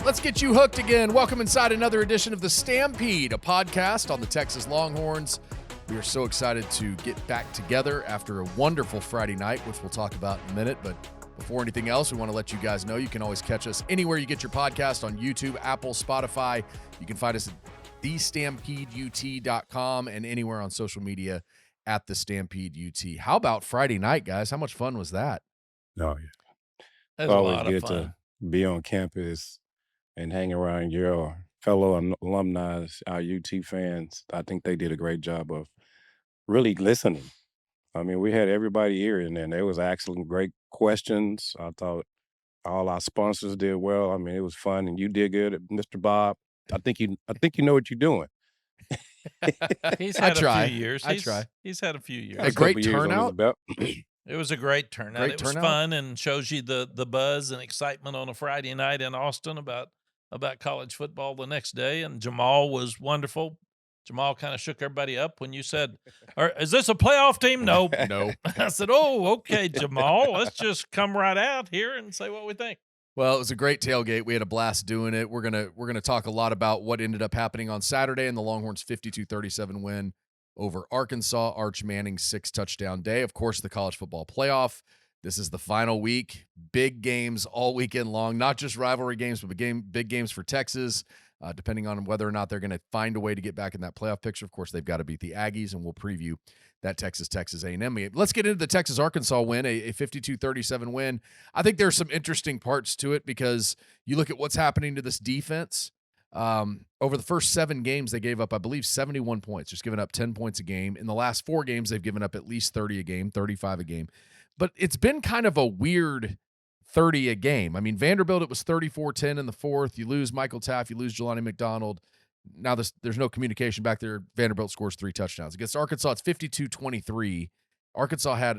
Let's get you hooked again. Welcome inside another edition of The Stampede, a podcast on the Texas Longhorns. We are so excited to get back together after a wonderful Friday night, which we'll talk about in a minute. But before anything else, we want to let you guys know you can always catch us anywhere you get your podcast, on YouTube, Apple, Spotify. You can find us at thestampedeut.com and anywhere on social media at The Stampede UT. How about Friday night, guys? How much fun was that? Oh, yeah. That It's was a always lot good of fun. to be on campus and hang around your fellow alumni, our UT fans. I think they did a great job of really listening. I mean, we had everybody here, and then there was actually great questions. I thought all our sponsors did well. I mean, it was fun, and you did good, Mr. Bob. I think you know what you're doing. He's I had a try. few years. I try. He's had a few years. A great Couple years on his turnout? belt. It was a great turnout. Great It was turnout? fun and shows you the buzz and excitement on a Friday night in Austin about college football the next day. And Jamal was wonderful. Jamal kind of shook everybody up when you said, "Is this a playoff team?" No. No. I said, "Oh, okay, Jamal. Let's just come right out here and say what we think." Well, it was a great tailgate. We had a blast doing it. We're gonna talk a lot about what ended up happening on Saturday in the Longhorns' 52-37 win over Arkansas. Arch Manning's 6-touchdown day. Of course, the college football playoff. This is the final week. Big games all weekend long. Not just rivalry games, but big games for Texas. Depending on whether or not they're going to find a way to get back in that playoff picture. Of course, they've got to beat the Aggies, and we'll preview that Texas A&M game. Let's get into the Texas-Arkansas win, a 52-37 win. I think there's some interesting parts to it because you look at what's happening to this defense. Over the first 7 games, they gave up, I believe, 71 points, just giving up 10 points a game. In the last 4 games, they've given up at least 30 a game, 35 a game. But it's been kind of a weird 30 a game. I mean, Vanderbilt, it was 34-10 in the fourth. You lose Michael Taft, you lose Jelani McDonald. Now there's no communication back there. Vanderbilt scores 3 touchdowns. Against Arkansas, it's 52-23. Arkansas had,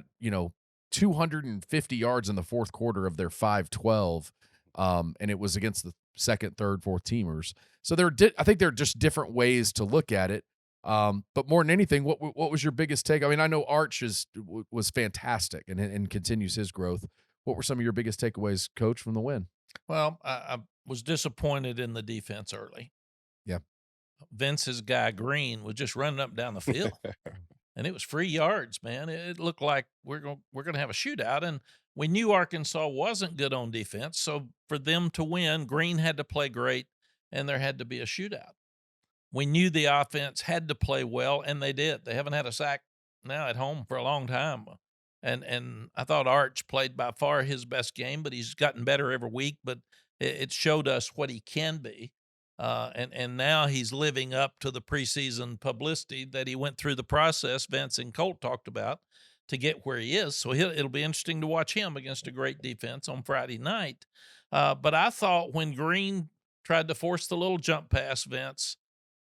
250 yards in the fourth quarter of their 5-12, and it was against the second, third, fourth teamers. So I think there are just different ways to look at it. But more than anything, what was your biggest take? I mean, I know Arch was fantastic and continues his growth. What were some of your biggest takeaways, Coach, from the win? Well, I was disappointed in the defense early. Yeah. Vince's guy Green was just running up and down the field, and it was free yards, man. It looked like we're gonna have a shootout, and we knew Arkansas wasn't good on defense. So for them to win, Green had to play great, and there had to be a shootout. We knew the offense had to play well, and they did. They haven't had a sack now at home for a long time. And I thought Arch played by far his best game, but he's gotten better every week. But it showed us what he can be. And now he's living up to the preseason publicity that he went through the process Vince and Colt talked about to get where he is. So it'll be interesting to watch him against a great defense on Friday night. But I thought when Green tried to force the little jump pass, Vince,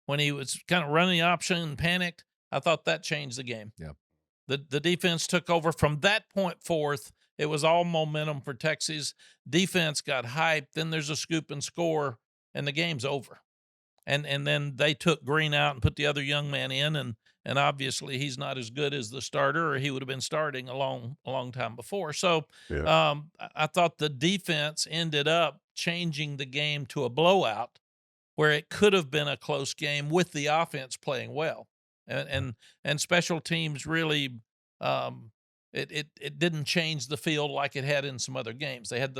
when he was kind of running the option and panicked, I thought that changed the game. Yeah. The defense took over. From that point forth, it was all momentum for Texas. Defense got hyped. Then there's a scoop and score, and the game's over. And then they took Green out and put the other young man in, and obviously he's not as good as the starter, or he would have been starting a long time before. So Yeah. I thought the defense ended up changing the game to a blowout where it could have been a close game with the offense playing well. And special teams really, it didn't change the field like it had in some other games. They had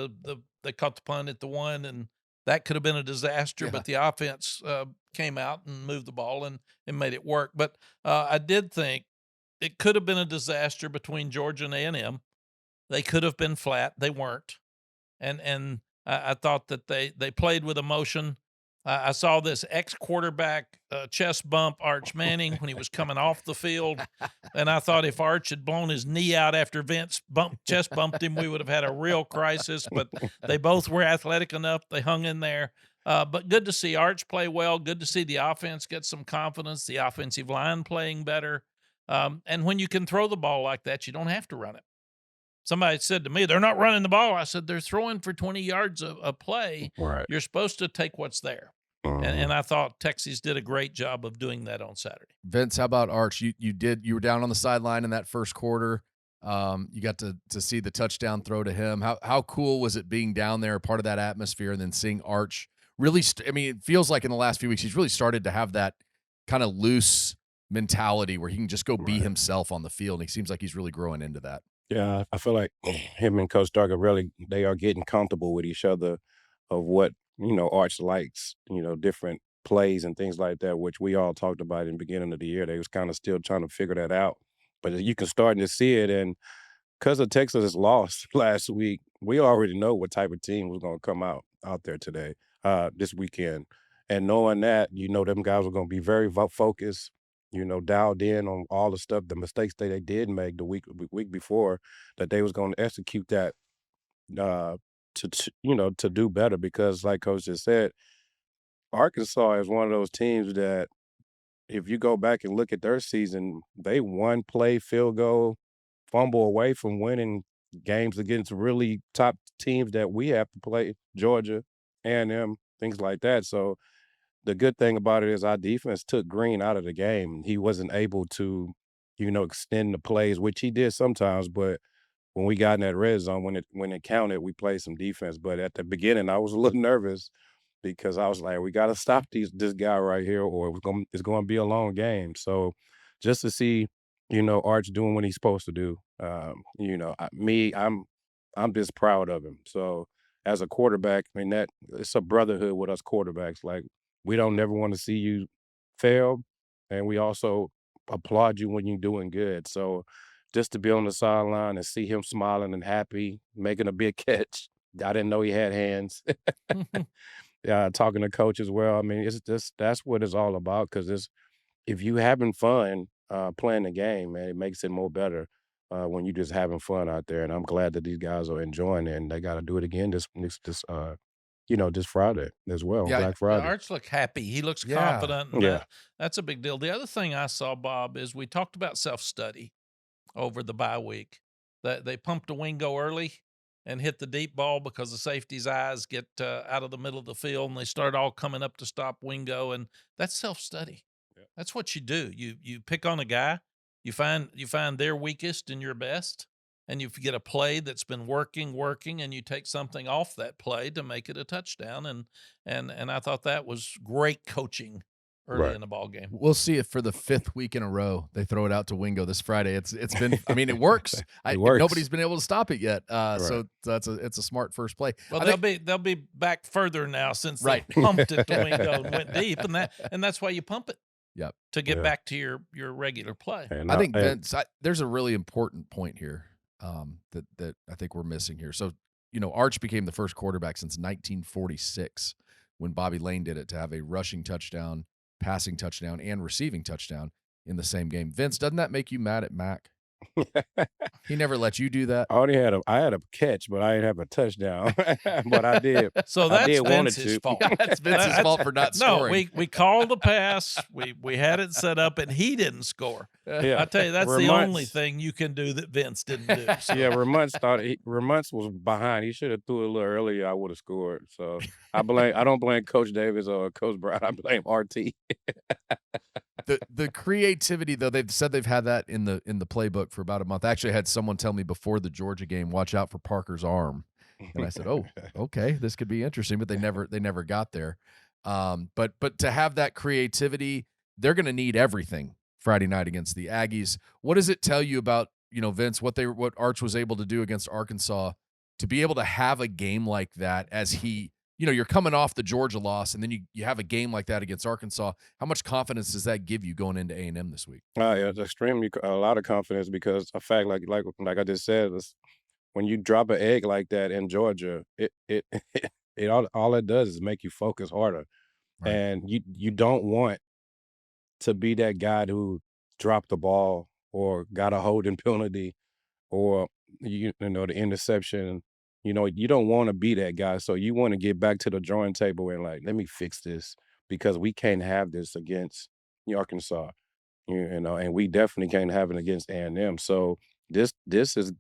they caught the punt at the 1, and that could have been a disaster. Yeah. But the offense came out and moved the ball and made it work. But I did think it could have been a disaster between Georgia and A&M. They could have been flat. They weren't, and I thought that they played with emotion. I saw this ex-quarterback chest bump Arch Manning when he was coming off the field, and I thought if Arch had blown his knee out after Vince chest bumped him, we would have had a real crisis. But they both were athletic enough; they hung in there. But good to see Arch play well. Good to see the offense get some confidence. The offensive line playing better, and when you can throw the ball like that, you don't have to run it. Somebody said to me, they're not running the ball. I said, they're throwing for 20 yards a play. Right. You're supposed to take what's there. And I thought Texas did a great job of doing that on Saturday. Vince, how about Arch? You were down on the sideline in that first quarter. You got to see the touchdown throw to him. How cool was it being down there, part of that atmosphere, and then seeing Arch really, I mean, it feels like in the last few weeks, he's really started to have that kind of loose mentality where he can just go be Right. himself on the field. And he seems like he's really growing into that. Yeah, I feel like him and Coach Darker really they are getting comfortable with each other of what, Arch likes, different plays and things like that, which we all talked about in the beginning of the year. They was kind of still trying to figure that out. But you can start to see it. And because of Texas lost last week, we already know what type of team was going to come out there today, this weekend. And knowing that, them guys were going to be very focused, dialed in on all the stuff, the mistakes that they did make the week before, that they was going to execute that uh, to do better. Because, like Coach just said, Arkansas is one of those teams that if you go back and look at their season, they one play field goal fumble away from winning games against really top teams that we have to play, Georgia, A&M, things like that. So the good thing about it is our defense took Green out of the game. He wasn't able to, extend the plays, which he did sometimes, but when we got in that red zone, when it counted, we played some defense. But at the beginning, I was a little nervous because I was like, we got to stop this guy right here, or it's going to be a long game. So just to see, Arch doing what he's supposed to do, I'm just proud of him. So as a quarterback, I mean that it's a brotherhood with us quarterbacks. Like we don't never want to see you fail, and we also applaud you when you're doing good. So just to be on the sideline and see him smiling and happy, making a big catch. I didn't know he had hands. Talking to coach as well. I mean, it's just that's what it's all about. Because it's if you having fun playing the game, man, it makes it more better when you just having fun out there. And I'm glad that these guys are enjoying it, and they got to do it again this Friday as well, Yeah. Black Yeah, Friday. Arch looked happy. He looks Yeah. confident, and Yeah. that's a big deal. The other thing I saw, Bob, is we talked about self-study over the bye week. That they pumped a wingo early and hit the deep ball because the safety's eyes get out of the middle of the field, and they start all coming up to stop wingo, and that's self-study. Yep. That's what you do. You pick on a guy, you find their weakest and your best, and you get a play that's been working, and you take something off that play to make it a touchdown. And I thought that was great coaching early Right. in the ball game. We'll see if for the 5th week in a row they throw it out to Wingo this Friday. It's been, I mean, it works. It works. Nobody's been able to stop it yet. Right. So it's a smart first play. Well, I they'll think- be back further now since Right. they pumped it to Wingo and went deep, and that's why you pump it Yep. to get Yeah. back to your regular play. And I think and- Vince, there's a really important point here that I think we're missing here. So, Arch became the first quarterback since 1946 when Bobby Lane did it to have a rushing touchdown, passing touchdown, and receiving touchdown in the same game. Vince, doesn't that make you mad at Mack? He never let you do that. I had a catch, but I didn't have a touchdown. But I did. So I that's did wanted Vince's to. fault. That's Vince's fault for not No, scoring. we called the pass. We had it set up, and he didn't score. Yeah. I tell you, that's the Ramont's- only thing you can do that Vince didn't do. So. Yeah, Ramont's was behind. He should have threw it a little earlier. I would have scored. So I don't blame Coach Davis or Coach Brown. I blame RT. The creativity, though, they've said they've had that in the playbook for about a month. I actually had someone tell me before the Georgia game, watch out for Parker's arm. And I said, oh, okay, this could be interesting, but they never got there. But to have that creativity, they're going to need everything Friday night against the Aggies. What does it tell you about, Vince, what Arch was able to do against Arkansas to be able to have a game like that as he, you're coming off the Georgia loss and then you have a game like that against Arkansas. How much confidence does that give you going into A&M this week? Yeah, it's extremely a lot of confidence because a fact like I just said is when you drop an egg like that in Georgia, it all it does is make you focus harder, Right. and you don't want to be that guy who dropped the ball or got a holding penalty or the interception. You don't want to be that guy. So you want to get back to the drawing table and like, let me fix this because we can't have this against Arkansas. And we definitely can't have it against A&M. So this is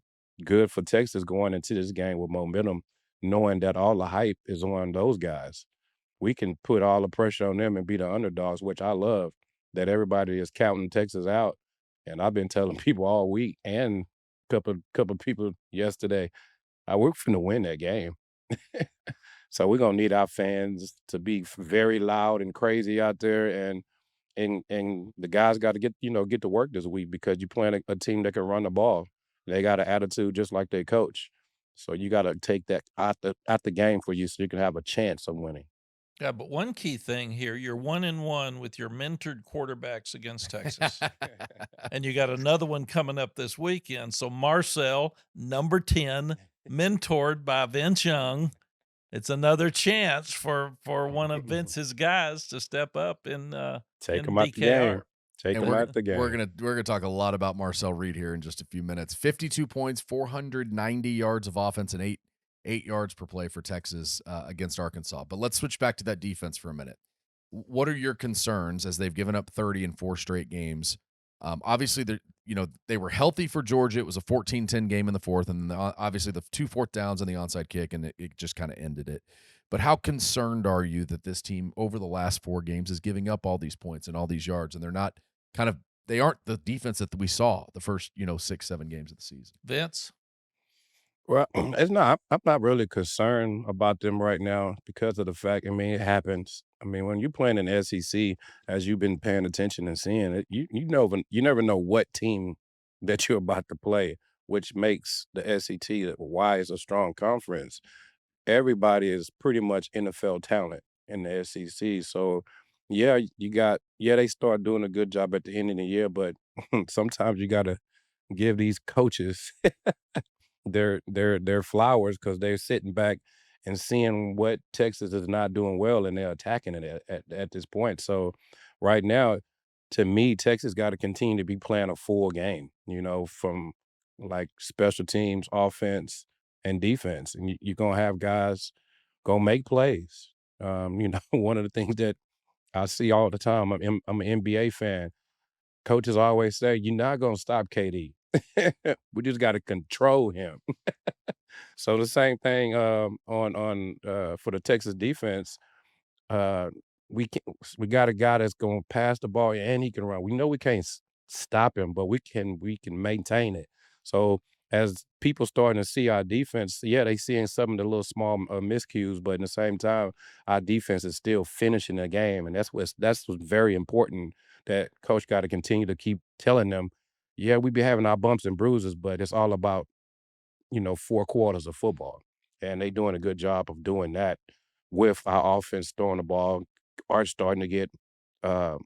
good for Texas going into this game with momentum, knowing that all the hype is on those guys. We can put all the pressure on them and be the underdogs, which I love that everybody is counting Texas out. And I've been telling people all week and couple people yesterday, we're finna win that game. So we're gonna need our fans to be very loud and crazy out there, and the guys got to get to work this week because you're playing a team that can run the ball. They got an attitude just like their coach. So you got to take that out the game for you so you can have a chance of winning. Yeah, but one key thing here, you're 1-1 with your mentored quarterbacks against Texas. And you got another one coming up this weekend. So Marcel, number 10, mentored by Vince Young. It's another chance for one of Vince's guys to step up Take in them out the BKR. game. Take And them out the we're game. gonna talk a lot about Marcel Reed here in just a few minutes. 52 points, 490 yards of offense, and eight yards per play for Texas against Arkansas. But let's switch back to that defense for a minute. What are your concerns as they've given up 30 in 4 straight games? Obviously, they were healthy for Georgia. It was a 14-10 game in the fourth, and obviously the 2 fourth downs and the onside kick, and it just kind of ended it. But how concerned are you that this team over the last 4 games is giving up all these points and all these yards, and they aren't the defense that we saw the first 6-7 games of the season? Vince? Well, it's not. I'm not really concerned about them right now because of the fact. I mean, it happens. I mean, when you're playing in the SEC, as you've been paying attention and seeing it, you never know what team that you're about to play, which makes the SEC why it's a strong conference. Everybody is pretty much NFL talent in the SEC. So, yeah, they start doing a good job at the end of the year, but sometimes you got to give these coaches their flowers because 'cause they're sitting back and seeing what Texas is not doing well, and they're attacking it at this point. So, right now, to me, Texas gotta continue to be playing a full game, from, like, special teams, offense, and defense, and you're gonna have guys go make plays. One of the things that I see all the time, I'm an NBA fan. Coaches always say, "You're not gonna stop KD. We just gotta control him." So the same thing, for the Texas defense, uh, we can we got a guy that's gonna pass the ball and he can run. We know we can't stop him, but we can maintain it. So as people starting to see our defense, yeah, they seeing some of the little small miscues, but at the same time, our defense is still finishing the game, and that's what's very important. That coach got to continue to keep telling them, yeah, we be having our bumps and bruises, but it's all about 4 quarters of football, and they doing a good job of doing that with our offense throwing the ball, are starting to get, uh,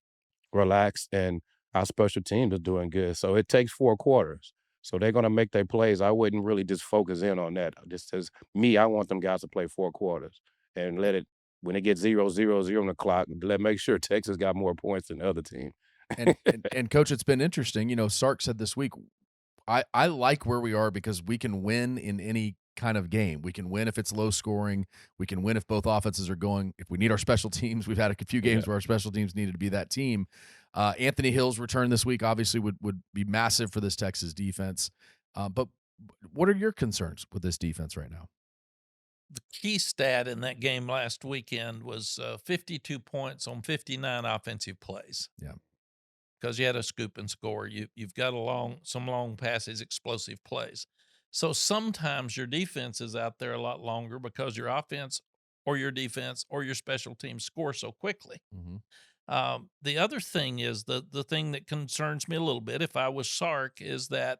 relaxed, and our special teams is doing good. So it takes 4 quarters. So they're gonna make their plays. I wouldn't really just focus in on that. Just as me, I want them guys to play 4 quarters and let it when it gets 0-0-0 on the clock, make sure Texas got more points than the other team. And coach, it's been interesting. Sark said this week, I like where we are because we can win in any kind of game. We can win if it's low scoring. We can win if both offenses are going. If we need our special teams, we've had a few Yeah. games where our special teams needed to be that team. Anthony Hill's return this week obviously would be massive for this Texas defense. But what are your concerns with this defense right now? The key stat in that game last weekend was 52 points on 59 offensive plays. Yeah. Because you had a scoop and score. You've got some long passes, explosive plays. So sometimes your defense is out there a lot longer because your offense or your defense or your special teams score so quickly. Mhm. The other thing is the thing that concerns me a little bit, if I was Sark, is that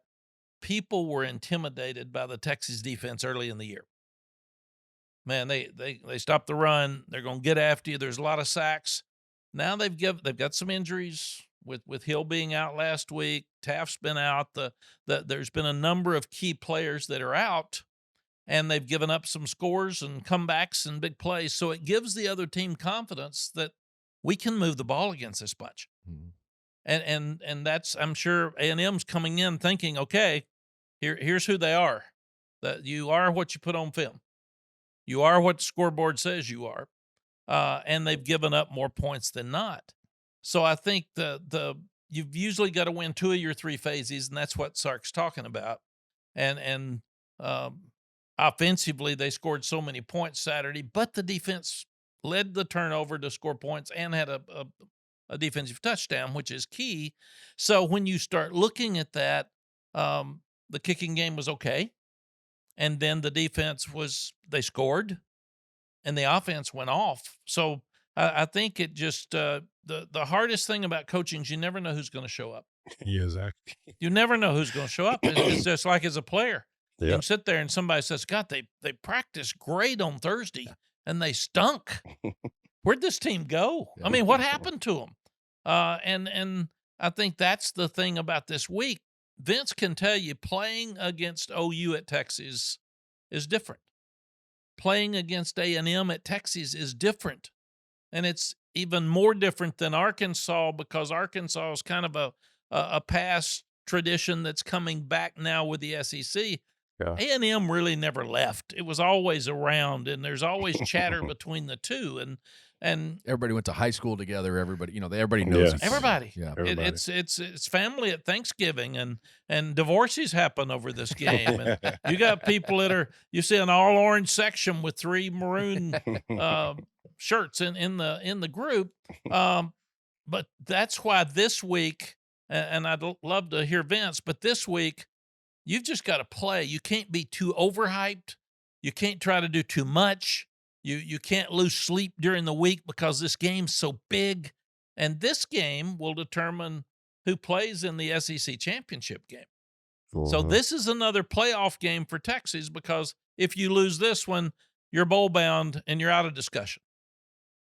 people were intimidated by the Texas defense early in the year. Man, they stopped the run. They're going to get after you. There's a lot of sacks. Now they've got some injuries with Hill being out last week. Taft's been out. There's been a number of key players that are out, and they've given up some scores and comebacks and big plays. So it gives the other team confidence that we can move the ball against this bunch. Mhm. And that's, I'm sure A&M's coming in thinking, okay, here's who they are. That you are what you put on film. You are what the scoreboard says you are. And they've given up more points than not. So I think you've usually got to win 2 of your 3 phases, and that's what Sark's talking about. And offensively, they scored so many points Saturday, but the defense led the turnover to score points and had a defensive touchdown, which is key. So when you start looking at that, the kicking game was okay, and then the defense they scored. and the offense went off. So I think it just the hardest thing about coaching is you never know who's going to show up. Yeah, exactly. You never know who's going to show up. It's just like as a player. You Yeah. can sit there and somebody says, God, they practiced great on Thursday and they stunk. Where'd this team go? I mean, what happened to them? And I think that's the thing about this week. Vince can tell you playing against OU at Texas is different. Playing against A&M at Texas is different. And it's even more different than Arkansas because Arkansas is kind of a past tradition that's coming back now with the SEC. Yeah. A&M really never left. It was always around, and there's always chatter between the two. And everybody went to high school together. Everybody, everybody knows Yes. everybody. Yeah. Everybody. It's family at Thanksgiving, and divorces happen over this game. And you got people you see an all orange section with 3 maroon shirts in the group. But that's why this week, and I'd love to hear Vince, but this week you've just got to play. You can't be too overhyped. You can't try to do too much. You can't lose sleep during the week because this game's so big. And this game will determine who plays in the SEC championship game. So this is another playoff game for Texas because if you lose this one, you're bowl bound and you're out of discussion.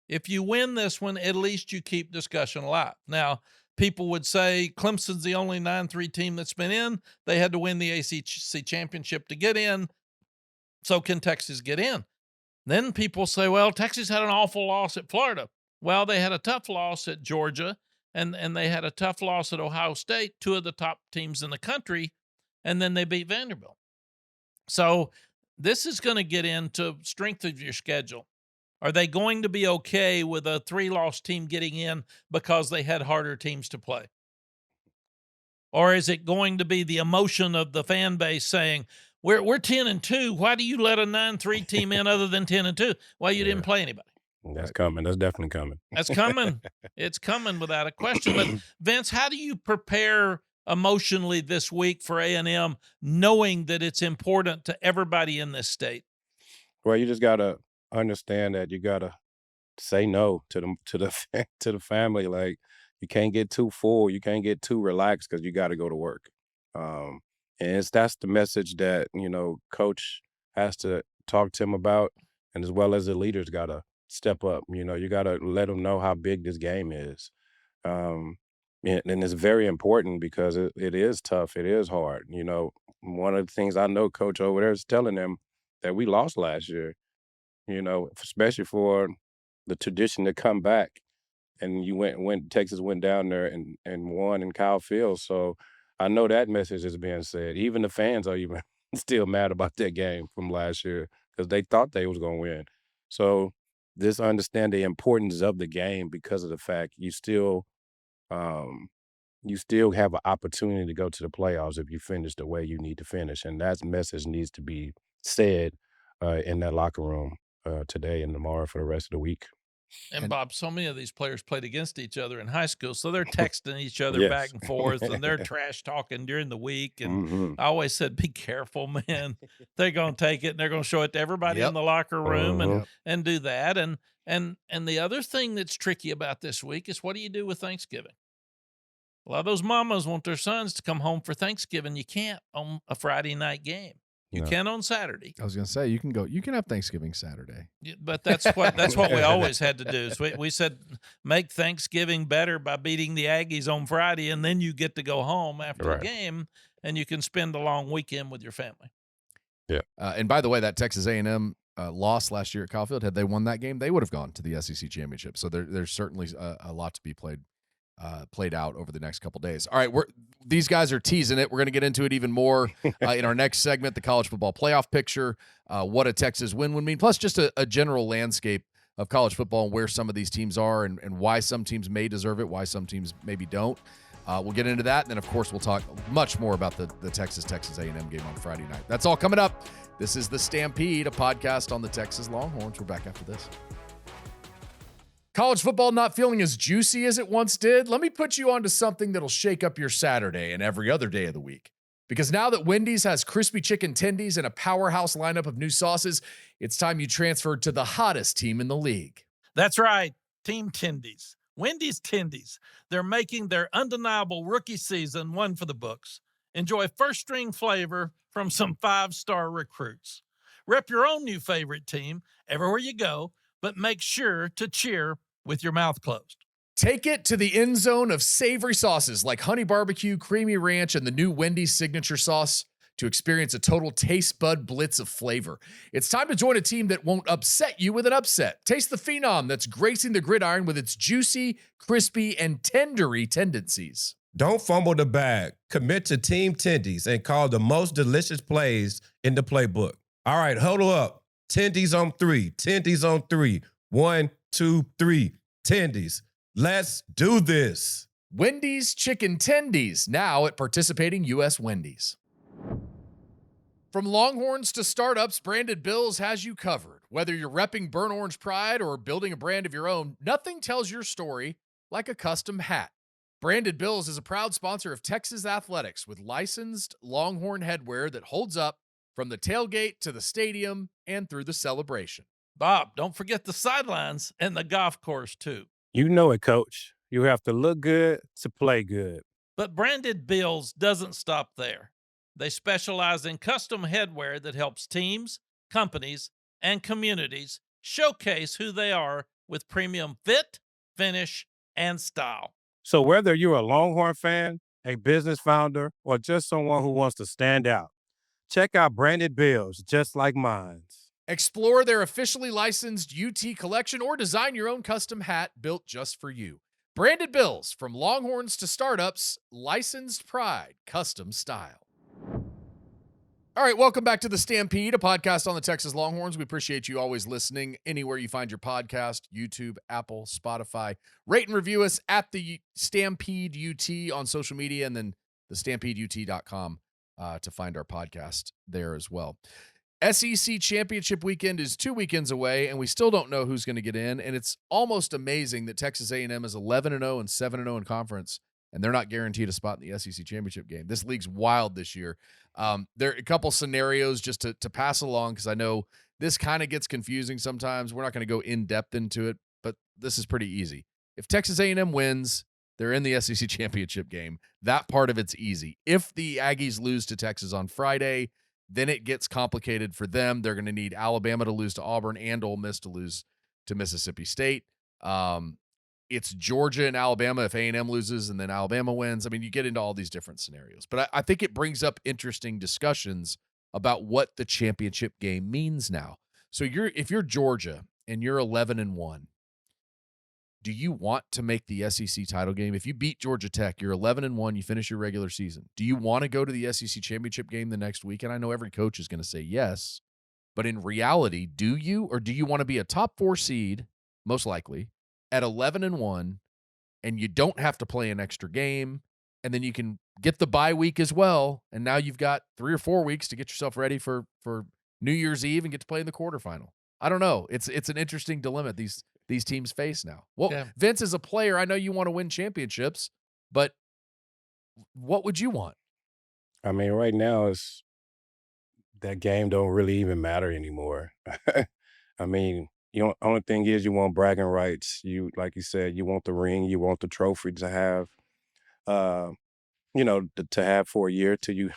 If you win this one, at least you keep discussion alive. Now, people would say Clemson's the only 9-3 team that's been in. They had to win the ACC championship to get in. So can Texas get in? Then people say, well, Texas had an awful loss at Florida. Well, they had a tough loss at Georgia, and they had a tough loss at Ohio State, 2 of the top teams in the country, and then they beat Vanderbilt. So this is going to get into strength of your schedule. Are they going to be okay with a 3-loss team getting in because they had harder teams to play? Or is it going to be the emotion of the fan base saying, we're 10-2. Why do you let a 9-3 team in other than 10-2? Well, you didn't play anybody. That's coming. That's definitely coming. That's coming. It's coming without a question. But Vince, how do you prepare emotionally this week for A&M, knowing that it's important to everybody in this state? Well, you just gotta understand that you gotta say no to the family. Like, you can't get too full. You can't get too relaxed because you got to go to work. And that's the message that, coach has to talk to him about, and as well as the leaders got to step up. You got to let them know how big this game is. And it's very important because it is tough. It is hard. One of the things I know coach over there is telling them that we lost last year, especially for the tradition to come back. And Texas went down there and won in Kyle Field. So I know that message is being said. Even the fans are even still mad about that game from last year because they thought they was going to win. So just understand the importance of the game because of the fact you still have an opportunity to go to the playoffs if you finish the way you need to finish. And that message needs to be said in that locker room today and tomorrow for the rest of the week. And Bob, so many of these players played against each other in high school, so they're texting each other Yes. back and forth, and they're trash talking during the week. And Mhm. I always said, be careful, man. They're going to take it, and they're going to show it to everybody Yep. in the locker room Mhm. and do that. And the other thing that's tricky about this week is what do you do with Thanksgiving? A lot of those mamas want their sons to come home for Thanksgiving. You can't on a Friday night game. You No. can on Saturday. I was going to say, you can have Thanksgiving Saturday. But that's what we always had to do. So we said make Thanksgiving better by beating the Aggies on Friday, and then you get to go home after Right. the game, and you can spend a long weekend with your family. Yeah. And by the way, that Texas A&M loss last year at Kyle Field, had they won that game, they would have gone to the SEC championship. So there's certainly a lot to be played out over the next couple days. All right, these guys are teasing it. We're going to get into it even more in our next segment, the college football playoff picture, what a Texas win would mean, plus just a general landscape of college football and where some of these teams are and why some teams may deserve it, why some teams maybe don't. We'll get into that, and then, of course, we'll talk much more about the Texas A&M game on Friday night. That's all coming up. This is The Stampede, a podcast on the Texas Longhorns. We're back after this. College football not feeling as juicy as it once did? Let me put you onto something that'll shake up your Saturday and every other day of the week. Because now that Wendy's has crispy chicken tendies and a powerhouse lineup of new sauces, it's time you transferred to the hottest team in the league. That's right, Team Tendies. Wendy's Tendies. They're making their undeniable rookie season one for the books. Enjoy first-string flavor from some five-star recruits. Rep your own new favorite team everywhere you go, but make sure to cheer with your mouth closed. Take it to the end zone of savory sauces like honey barbecue, creamy ranch, and the new Wendy's signature sauce to experience a total taste bud blitz of flavor. It's time to join a team that won't upset you with an upset. Taste the phenom that's gracing the gridiron with its juicy, crispy, and tendery tendencies. Don't fumble the bag. Commit to Team Tendies and call the most delicious plays in the playbook. All right, huddle up. Tendies on three. Tendies on three. 1, 2, 3. Tendies. Let's do this. Wendy's Chicken Tendies, now at participating U.S. Wendy's. From Longhorns to startups, Branded Bills has you covered. Whether you're repping burnt orange pride or building a brand of your own, nothing tells your story like a custom hat. Branded Bills is a proud sponsor of Texas Athletics with licensed Longhorn headwear that holds up from the tailgate to the stadium and through the celebration. Bob, don't forget the sidelines and the golf course, too. You know it, Coach. You have to look good to play good. But Branded Bills doesn't stop there. They specialize in custom headwear that helps teams, companies, and communities showcase who they are with premium fit, finish, and style. So whether you're a Longhorn fan, a business founder, or just someone who wants to stand out, check out Branded Bills just like mine's. Explore their officially licensed UT collection or design your own custom hat built just for you. Branded Bills, from Longhorns to startups, licensed pride, custom style. All right, welcome back to The Stampede, a podcast on the Texas Longhorns. We appreciate you always listening anywhere you find your podcast, YouTube, Apple, Spotify. Rate and review us at the Stampede UT on social media, and then thestampedeut.com to find our podcast there as well. SEC Championship weekend is 2 weekends away, and we still don't know who's going to get in, and it's almost amazing that Texas A&M is 11-0 and 7-0 in conference, and they're not guaranteed a spot in the SEC Championship game. This league's wild this year. There are a couple scenarios just to pass along, because I know this kind of gets confusing sometimes. We're not going to go in-depth into it, but this is pretty easy. If Texas A&M wins, they're in the SEC Championship game. That part of it's easy. If the Aggies lose to Texas on Friday, then it gets complicated for them. They're going to need Alabama to lose to Auburn and Ole Miss to lose to Mississippi State. It's Georgia and Alabama if A&M loses and then Alabama wins. I mean, you get into all these different scenarios. But I think it brings up interesting discussions about what the championship game means now. So if you're Georgia and you're 11-1, do you want to make the SEC title game? If you beat Georgia Tech, you're 11-1, you finish your regular season. Do you want to go to the SEC championship game the next week? And I know every coach is going to say yes, but in reality, do you, or do you want to be a top 4 seed, most likely, at 11-1, and you don't have to play an extra game, and then you can get the bye week as well, and now you've got 3 or 4 weeks to get yourself ready for New Year's Eve and get to play in the quarterfinal? I don't know. It's an interesting dilemma these teams face now. Well, yeah. Vince, as a player, I know you want to win championships, but what would you want? I mean, right now it's that game don't really even matter anymore. I mean, only thing is you want bragging rights. You, like you said, you want the ring, you want the trophy to have, to have for a year till you,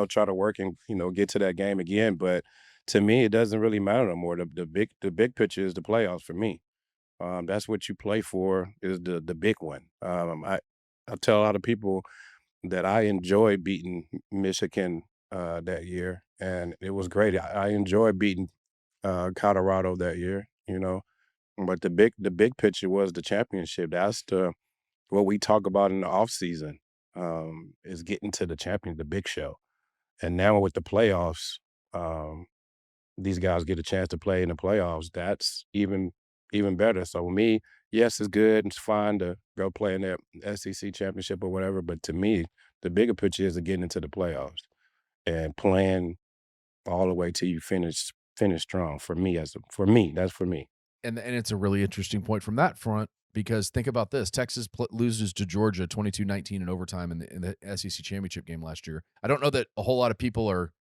try to work and, get to that game again. But to me, it doesn't really matter no more. The big picture is the playoffs for me. That's what you play for, is the big one. I tell a lot of people that I enjoy beating Michigan that year, and it was great. I enjoyed beating Colorado that year, But the big picture was the championship. That's what we talk about in the off season, is getting to the big show. And now with the playoffs, these guys get a chance to play in the playoffs. That's even better. So with me, yes, it's good and it's fine to go play in that SEC championship or whatever. But to me, the bigger picture is to getting into the playoffs and playing all the way till you finish strong. That's for me. And it's a really interesting point from that front, because think about this. Texas loses to Georgia 22-19 in overtime in the SEC championship game last year. I don't know that a whole lot of people are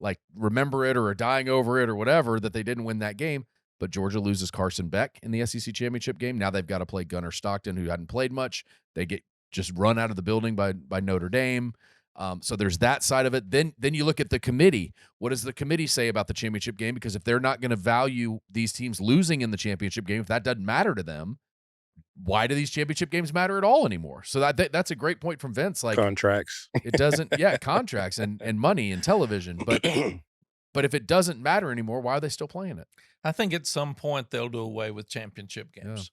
like remember it or are dying over it or whatever that they didn't win that game, but Georgia loses Carson Beck in the SEC championship game. Now they've got to play Gunnar Stockton, who hadn't played much. They get just run out of the building by Notre Dame. So there's that side of it. Then you look at the committee. What does the committee say about the championship game? Because if they're not going to value these teams losing in the championship game, if that doesn't matter to them, why do these championship games matter at all anymore? So that's a great point from Vince. Like Contracts. it doesn't, contracts and money and television. But if it doesn't matter anymore, why are they still playing it? I think at some point they'll do away with championship games.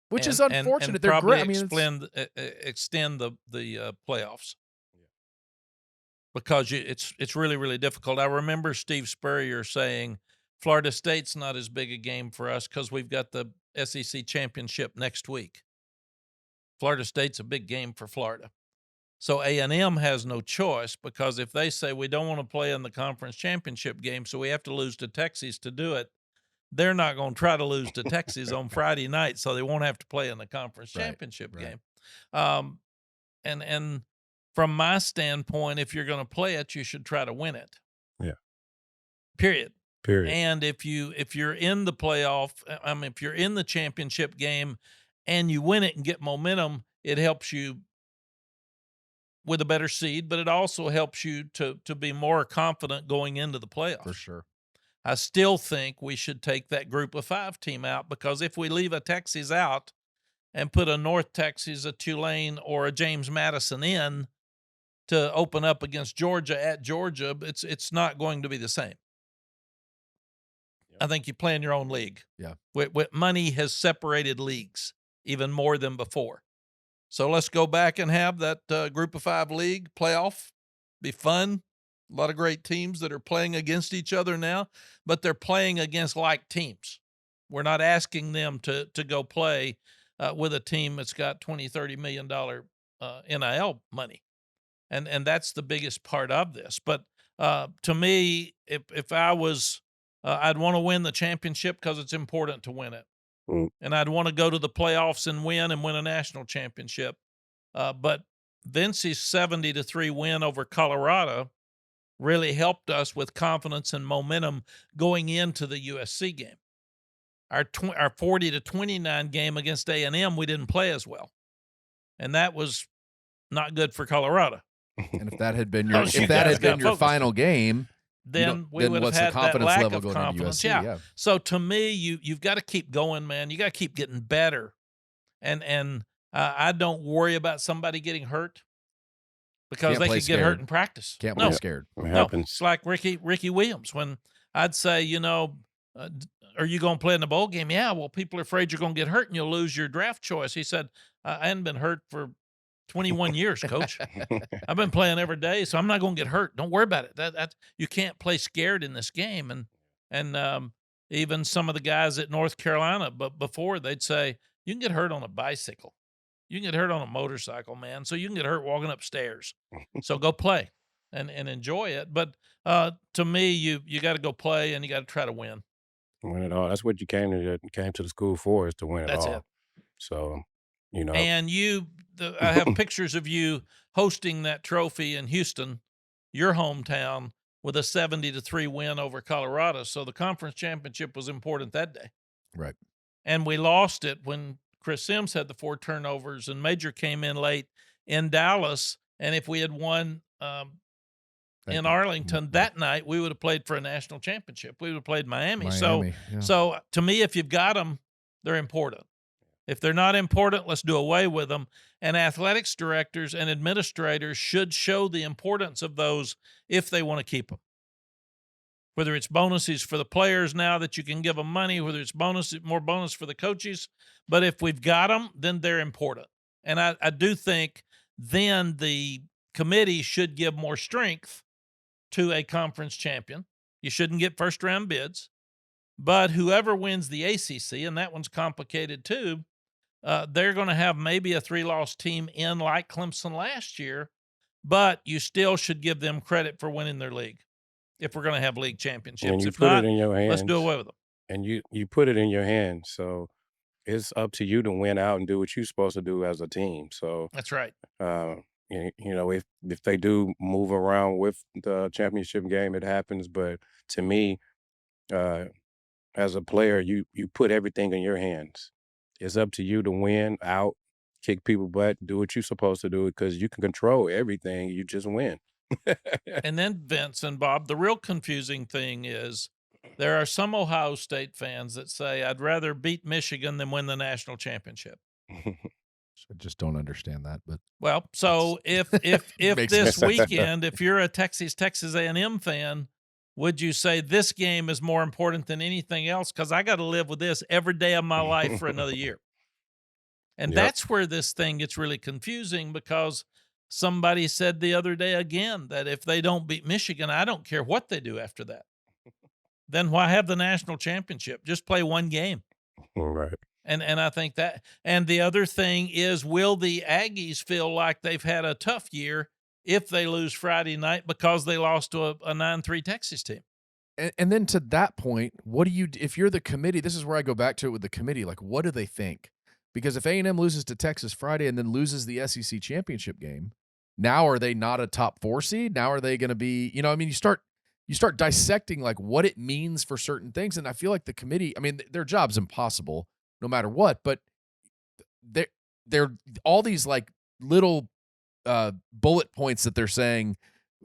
Which is unfortunate. And they're probably great. extend the playoffs because it's really, really difficult. I remember Steve Spurrier saying Florida State's not as big a game for us because we've got the SEC championship next week. Florida State's a big game for Florida. So A&M has no choice because if they say we don't want to play in the conference championship game, so we have to lose to Texas to do it, they're not going to try to lose to Texas on Friday night, so they won't have to play in the conference championship game. And from my standpoint, if you're going to play it, you should try to win it. Yeah. Period. And if you're in the playoff, if you're in the championship game and you win it and get momentum, it helps you with a better seed, but it also helps you to be more confident going into the playoffs. For sure. I still think we should take that group of 5 team out because if we leave a Texas out and put a North Texas, a Tulane, or a James Madison in to open up against Georgia at Georgia, it's not going to be the same. I think you play in your own league. Yeah. With money has separated leagues even more than before. So let's go back and have that group of 5 league playoff. Be fun. A lot of great teams that are playing against each other now, but they're playing against like teams. We're not asking them to go play with a team that's got $20, $30 million NIL money. And that's the biggest part of this. But to me, if I was, I'd want to win the championship because it's important to win it. And I'd want to go to the playoffs and win a national championship. But Vince's 70-3 win over Colorado really helped us with confidence and momentum going into the USC game. Our 40-29 game against A&M, we didn't play as well. And that was not good for Colorado. And if that had been your final game, then we would have what's had the confidence that lack level of going confidence. into USC? Yeah. So to me, you've got to keep going, man. You got to keep getting better. And I don't worry about somebody getting hurt because they could get hurt in practice. Can't play scared. It happens. It's like Ricky Williams. When I'd say, are you going to play in the bowl game? Yeah, well, people are afraid you're going to get hurt and you'll lose your draft choice. He said, I hadn't been hurt for 21 years, coach. I've been playing every day, so I'm not going to get hurt. Don't worry about it. That you can't play scared in this game. And even some of the guys at North Carolina, but before they'd say, you can get hurt on a bicycle. You can get hurt on a motorcycle, man. So you can get hurt walking upstairs. So go play and enjoy it. But to me, you got to go play and you got to try to win. Win it all. That's what you came to the school for, is to win it all. That's it. So, And I have pictures of you hosting that trophy in Houston, your hometown, with a 70-3 win over Colorado. So the conference championship was important that day. Right. And we lost it when Chris Sims had the 4 turnovers and Major came in late in Dallas. And if we had won in Arlington that night, we would have played for a national championship. We would have played Miami. So to me, if you've got them, they're important. If they're not important, let's do away with them. And athletics directors and administrators should show the importance of those if they want to keep them. Whether it's bonuses for the players now that you can give them money, whether it's more bonus for the coaches. But if we've got them, then they're important. And I do think then the committee should give more strength to a conference champion. You shouldn't get first-round bids. But whoever wins the ACC, and that one's complicated too, they're going to have maybe a 3-loss team in like Clemson last year, but you still should give them credit for winning their league if we're going to have league championships. And you if put not, it in your hands. let's do away with them. And you put it in your hands. So it's up to you to win out and do what you're supposed to do as a team. So, That's right. uh, if they do move around with the championship game, it happens. But to me, uh, as a player, you put everything in your hands. It's up to you to win out, kick people butt, do what you're supposed to do because you can control everything. You just win. And then Vince and Bob, the real confusing thing is there are some Ohio State fans that say, I'd rather beat Michigan than win the national championship. I just don't understand that, but Well, so if Makes this sense. weekend, if you're a Texas A&M fan, would you say this game is more important than anything else? Because I got to live with this every day of my life for another year. And Yep. that's where this thing gets really confusing because somebody said the other day again that if they don't beat Michigan, I don't care what they do after that. Then why have the national championship? Just play one game. Right. And I think that, and the other thing is, will the Aggies feel like they've had a tough year if they lose Friday night because they lost to a 9-3 Texas team? and then to that point, what do you if you're the committee? This is where I go back to it with the committee. Like, what do they think? Because if A&M loses to Texas Friday and then loses the SEC championship game, now are they not a top 4 seed? Now are they going to be? I mean, you start dissecting like what it means for certain things, and I feel like the committee. I mean, their job's impossible no matter what, but they're all these like little bullet points that they're saying.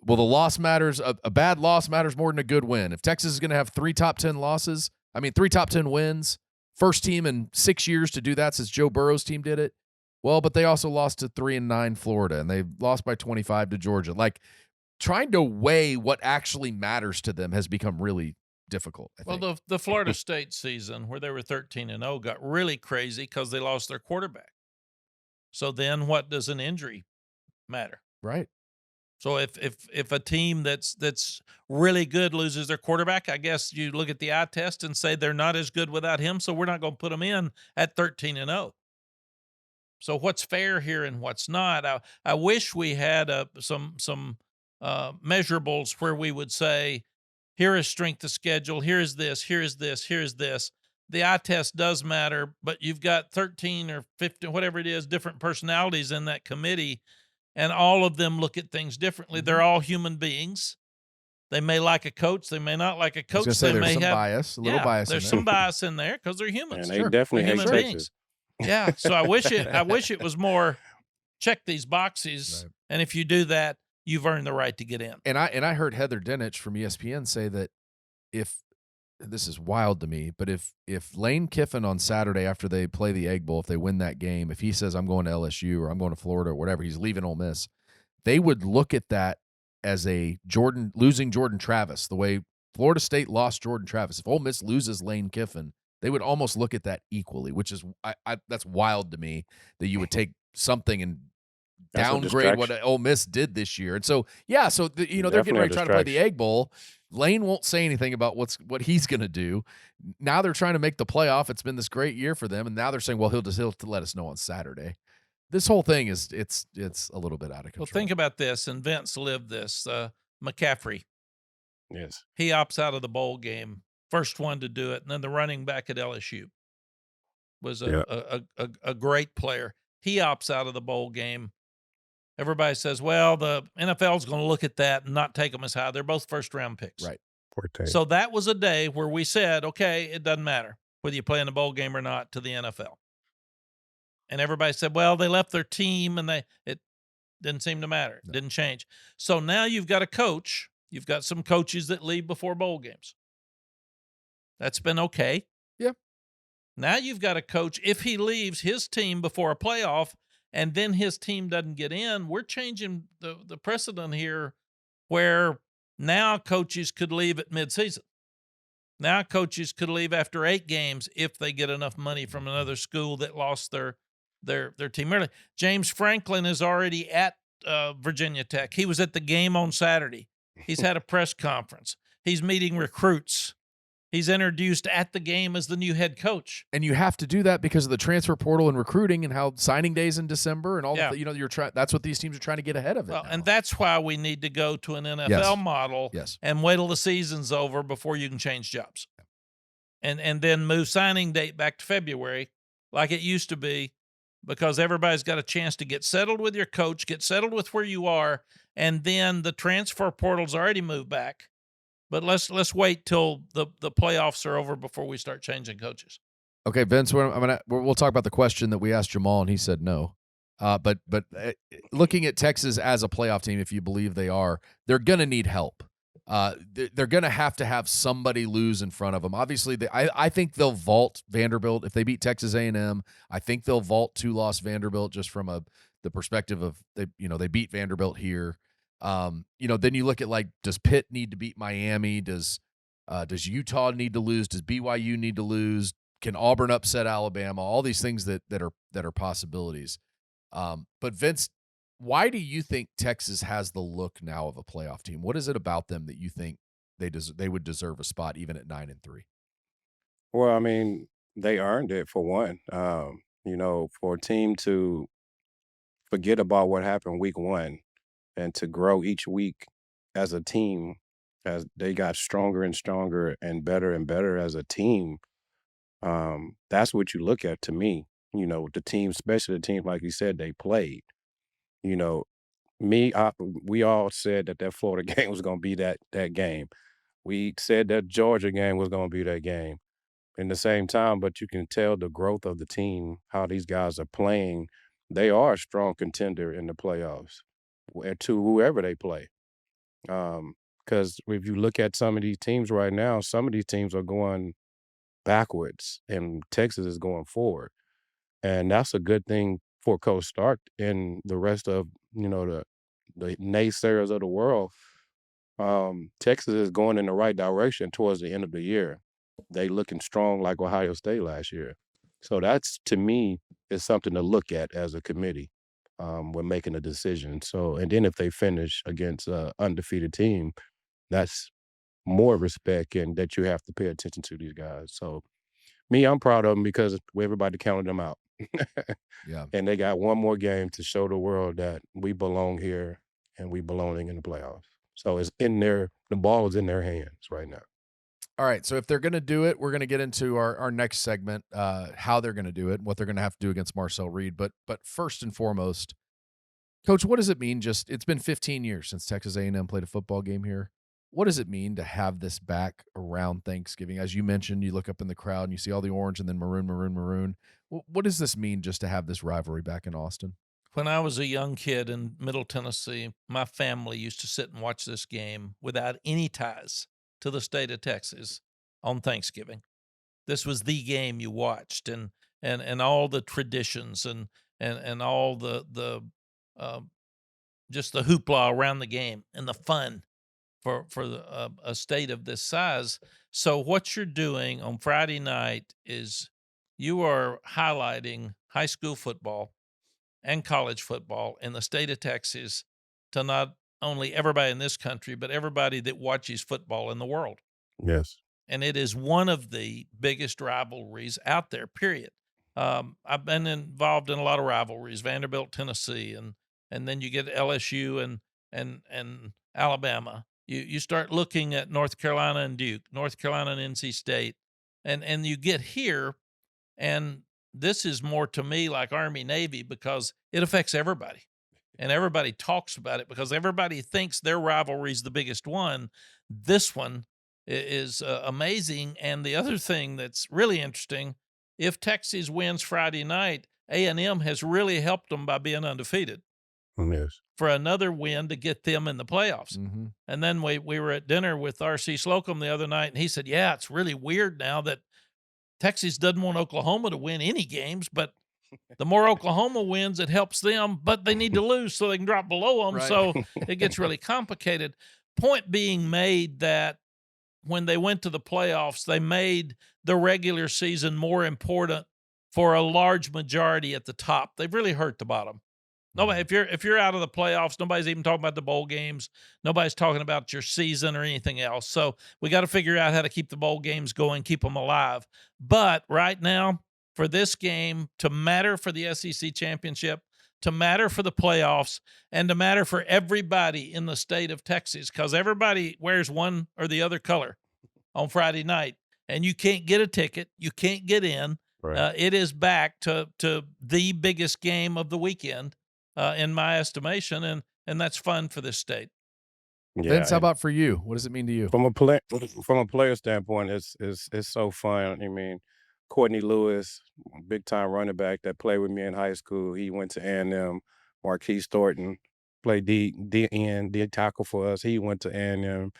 Well, the loss matters. A bad loss matters more than a good win. If Texas is going to have 3 top 10 losses, I mean 3 top 10 wins, first team in 6 years to do that since Joe Burrow's team did it. Well, but they also lost to 3-9 Florida, and they lost by 25 to Georgia. Like trying to weigh what actually matters to them has become really difficult. I think. Well, the Florida State season where they were 13-0 got really crazy because they lost their quarterback. So then what does an injury matter? Right. So if a team that's really good loses their quarterback, I guess you look at the eye test and say they're not as good without him, so we're not going to put them in at 13-0. So what's fair here and what's not? I wish we had some measurables where we would say, here is strength of schedule, here is this, here is this, here is this. The eye test does matter, but you've got 13 or 15, whatever it is, different personalities in that committee, and all of them look at things differently. They're all human beings. They may like a coach, they may not like a I was coach. gonna say They there's may some have bias, a little yeah, bias. There's in some there. bias in there because they're humans. And they Sure. definitely They're hate human Texas. beings. Yeah. So I wish it was more check these boxes, Right. and if you do that, you've earned the right to get in. And I heard Heather Dinich from ESPN say that if this is wild to me, but if Lane Kiffin on Saturday after they play the Egg Bowl, if they win that game, if he says I'm going to LSU or I'm going to Florida or whatever, he's leaving Ole Miss, they would look at that as a losing Jordan Travis, the way Florida State lost Jordan Travis. If Ole Miss loses Lane Kiffin, they would almost look at that equally, which is that's wild to me that you would take something and That's a downgrade what distraction. Ole Miss did this year. And so, yeah, so they're getting Definitely a ready to try to play the distraction. Egg Bowl. Lane won't say anything about what he's going to do. Now they're trying to make the playoff. It's been this great year for them, and now they're saying, well, he'll let us know on Saturday. This whole thing is it's a little bit out of control. Well, think about this, and Vince lived this. McCaffrey, Yes. he opts out of the bowl game, first one to do it, and then the running back at LSU was a great player. He opts out of the bowl game. Everybody says, well, the NFL's going to look at that and not take them as high. They're both first-round picks. Right. So that was a day where we said, okay, it doesn't matter whether you play in a bowl game or not to the NFL. And everybody said, well, they left their team and it didn't seem to matter. It didn't change. So now you've got a coach. You've got some coaches that leave before bowl games. That's been okay. Yeah. Now you've got a coach. If he leaves his team before a playoff and then his team doesn't get in, we're changing the precedent here where now coaches could leave at midseason. Now coaches could leave after 8 games if they get enough money from another school that lost their team early. James Franklin is already at Virginia Tech. He was at the game on Saturday. He's had a press conference. He's meeting recruits. He's introduced at the game as the new head coach. And you have to do that because of the transfer portal and recruiting and how signing days in December and all Yeah. that. That's what these teams are trying to get ahead of it. Well, now. and that's why we need to go to an NFL Yes. model Yes. and wait till the season's over before you can change jobs. And then move signing date back to February like it used to be, because everybody's got a chance to get settled with your coach, get settled with where you are, and then the transfer portal's already moved back. But let's wait till the playoffs are over before we start changing coaches. Okay, Vince, we'll talk about the question that we asked Jamal, and he said no. But looking at Texas as a playoff team, if you believe they are, they're going to need help. They're going to have somebody lose in front of them. Obviously, I think they'll vault Vanderbilt if they beat Texas A&M. I think they'll vault 2-loss Vanderbilt just from the perspective of they beat Vanderbilt here. Then you look at, like, does Pitt need to beat Miami? Does Utah need to lose? Does BYU need to lose? Can Auburn upset Alabama? All these things that are possibilities. But Vince, why do you think Texas has the look now of a playoff team? What is it about them that you think they would deserve a spot even at 9-3? Well, I mean, they earned it for one. For a team to forget about what happened week one and to grow each week as a team, as they got stronger and stronger and better as a team. That's what you look at to me. The team, especially the team, like you said, they played. You know, we all said that Florida game was going to be that game. We said that Georgia game was going to be that game. In the same time, but you can tell the growth of the team, how these guys are playing. They are a strong contender in the playoffs to whoever they play. Because if you look at some of these teams right now, some of these teams are going backwards, and Texas is going forward. And that's a good thing for Coach Stark and the rest of, the naysayers of the world. Texas is going in the right direction towards the end of the year. They looking strong like Ohio State last year. So that's, to me, is something to look at as a committee when making a decision. So, and then if they finish against an undefeated team, that's more respect and that you have to pay attention to these guys. So, I'm proud of them because everybody counted them out. Yeah. And they got one more game to show the world that we belong here and we belonging in the playoffs. So it's the ball is in their hands right now. All right, so if they're going to do it, we're going to get into our next segment, how they're going to do it, and what they're going to have to do against Marcel Reed. But first and foremost, Coach, what does it mean? It's been 15 years since Texas A&M played a football game here. What does it mean to have this back around Thanksgiving? As you mentioned, you look up in the crowd and you see all the orange and then maroon, maroon, maroon. What does this mean just to have this rivalry back in Austin? When I was a young kid in Middle Tennessee, my family used to sit and watch this game without any ties to the state of Texas on Thanksgiving. This was the game you watched, and all the traditions and all the just the hoopla around the game and the fun for a state of this size. So what you're doing on Friday night is you are highlighting high school football and college football in the state of Texas to not only everybody in this country, but everybody that watches football in the world. Yes. And it is one of the biggest rivalries out there, period. I've been involved in a lot of rivalries, Vanderbilt, Tennessee, and then you get LSU and Alabama. You start looking at North Carolina and Duke, North Carolina and NC State, and you get here, and this is more to me like Army, Navy, because it affects everybody. And everybody talks about it because everybody thinks their rivalry is the biggest one. This one is amazing. And the other thing that's really interesting, if Texas wins Friday night, A&M has really helped them by being undefeated. Yes. For another win to get them in the playoffs. Mm-hmm. And then we were at dinner with R.C. Slocum the other night, and he said, yeah, it's really weird now that Texas doesn't want Oklahoma to win any games, but the more Oklahoma wins, it helps them, but they need to lose so they can drop below them. Right. So it gets really complicated. Point being made that when they went to the playoffs, they made the regular season more important for a large majority at the top. They've really hurt the bottom. Nobody, if you're out of the playoffs, nobody's even talking about the bowl games. Nobody's talking about your season or anything else. So we got to figure out how to keep the bowl games going, keep them alive. But right now, for this game to matter for the SEC championship, to matter for the playoffs, and to matter for everybody in the state of Texas, because everybody wears one or the other color on Friday night, and you can't get a ticket, you can't get in, Right. It is back to the biggest game of the weekend, in my estimation, and that's fun for this state. Yeah, Vince, how and about for you? What does it mean to you? from a player standpoint, it's so fun. I mean, Courtney Lewis, big time running back that played with me in high school. He went to A&M. Marquise Thornton played D tackle for us. He went to A&M.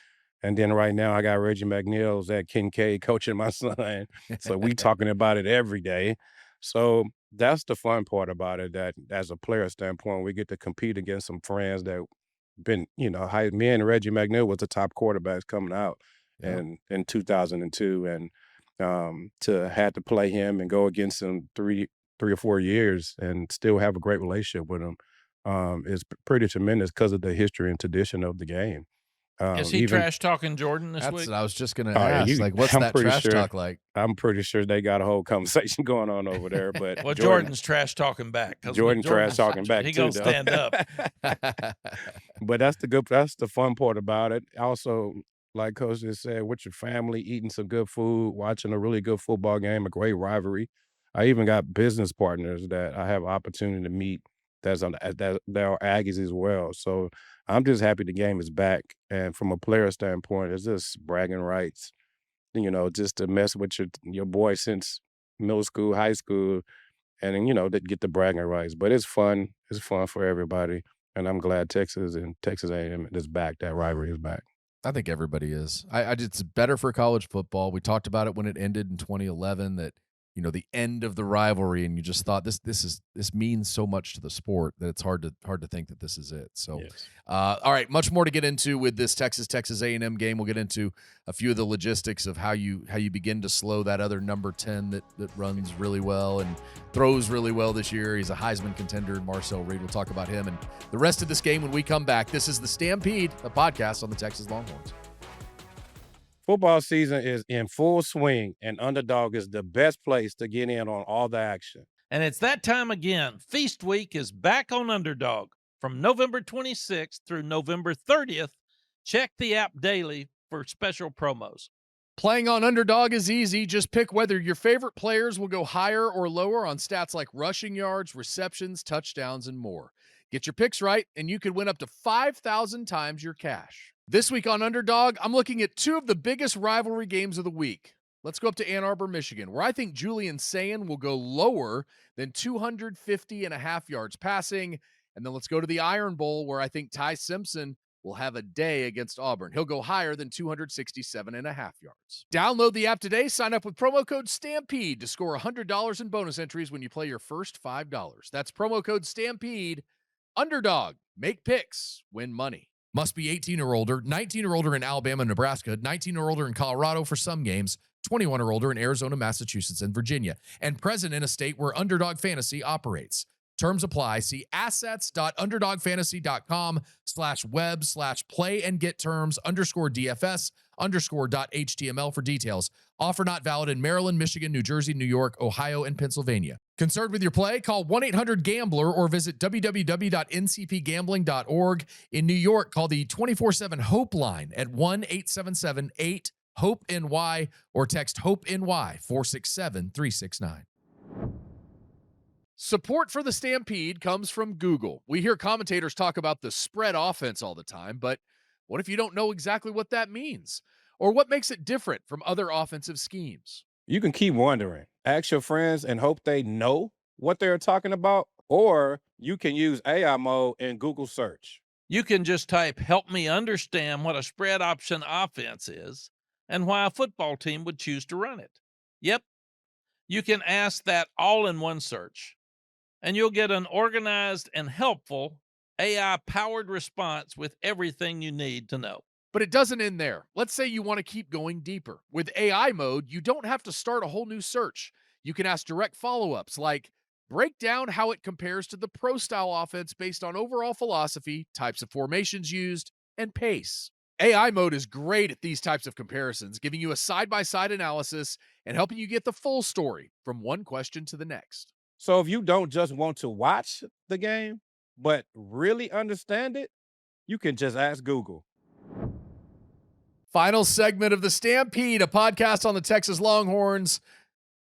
And then right now I got Reggie McNeil's at Kincaid coaching my son. So we talking about it every day. So that's the fun part about it, that as a player standpoint, we get to compete against some friends that been, me and Reggie McNeil was the top quarterbacks coming out Yep. in 2002. And to had to play him and go against him 3 or 4 years and still have a great relationship with him is pretty tremendous because of the history and tradition of the game. Is he Even trash talking Jordan this That's week? what I was just gonna Oh, yeah, ask. Like, what's I'm that pretty trash sure talk like? I'm pretty sure they got a whole conversation going on over there. But Well, Jordan's trash talking back. 'Cause when Jordan trash talking back he too, gonna though. stand up. But that's the fun part about it. Also, like Coach just said, with your family, eating some good food, watching a really good football game, a great rivalry. I even got business partners that I have opportunity to meet that are Aggies as well. So I'm just happy the game is back. And from a player standpoint, it's just bragging rights. Just to mess with your boy since middle school, high school, and then, to get the bragging rights. But it's fun. It's fun for everybody. And I'm glad Texas and Texas A&M is back. That rivalry is back. I think everybody is. It's better for college football. We talked about it when it ended in 2011, that the end of the rivalry, and you just thought this means so much to the sport that it's hard to think that this is it. So, Yes. all right, much more to get into with this Texas A&M game. We'll get into a few of the logistics of how you begin to slow that other number 10 that runs really well and throws really well this year. He's a Heisman contender, Marcel Reed. We'll talk about him and the rest of this game when we come back. This is the Stampede, a podcast on the Texas Longhorns. Football season is in full swing, and Underdog is the best place to get in on all the action. And it's that time again. Feast Week is back on Underdog from November 26th through November 30th. Check the app daily for special promos. Playing on Underdog is easy. Just pick whether your favorite players will go higher or lower on stats like rushing yards, receptions, touchdowns, and more. Get your picks right, and you could win up to 5,000 times your cash. This week on Underdog, I'm looking at two of the biggest rivalry games of the week. Let's go up to Ann Arbor, Michigan, where I think Julian Sayin will go lower than 250.5 yards passing. And then let's go to the Iron Bowl, where I think Ty Simpson will have a day against Auburn. He'll go higher than 267.5 yards. Download the app today. Sign up with promo code STAMPEDE to score $100 in bonus entries when you play your first $5. That's promo code STAMPEDE. Underdog. Make picks. Win money. Must be 18 or older, 19 or older in Alabama and Nebraska, 19 or older in Colorado for some games, 21 or older in Arizona, Massachusetts, and Virginia, and present in a state where Underdog Fantasy operates. Terms apply. See assets.underdogfantasy.com/web/play and get terms _DFS_.html for details. Offer not valid in Maryland, Michigan, New Jersey, New York, Ohio, and Pennsylvania. Concerned with your play? Call 1-800-GAMBLER or visit www.ncpgambling.org. In New York, call the 24/7 HOPE line at 1-877-8-HOPE-NY or text HOPE-NY 467-369. Support for the Stampede comes from Google. We hear commentators talk about the spread offense all the time, but what if you don't know exactly what that means? Or what makes it different from other offensive schemes? You can keep wondering. Ask your friends and hope they know what they're talking about, or you can use AI mode in Google search. You can just type, "Help me understand what a spread option offense is and why a football team would choose to run it." Yep, you can ask that all in one search, and you'll get an organized and helpful AI-powered response with everything you need to know. But it doesn't end there. Let's say you want to keep going deeper. With AI mode, you don't have to start a whole new search. You can ask direct follow-ups like, break down how it compares to the pro-style offense based on overall philosophy, types of formations used, and pace. AI mode is great at these types of comparisons, giving you a side-by-side analysis and helping you get the full story from one question to the next. So if you don't just want to watch the game, but really understand it, you can just ask Google. Final segment of the Stampede, a podcast on the Texas Longhorns.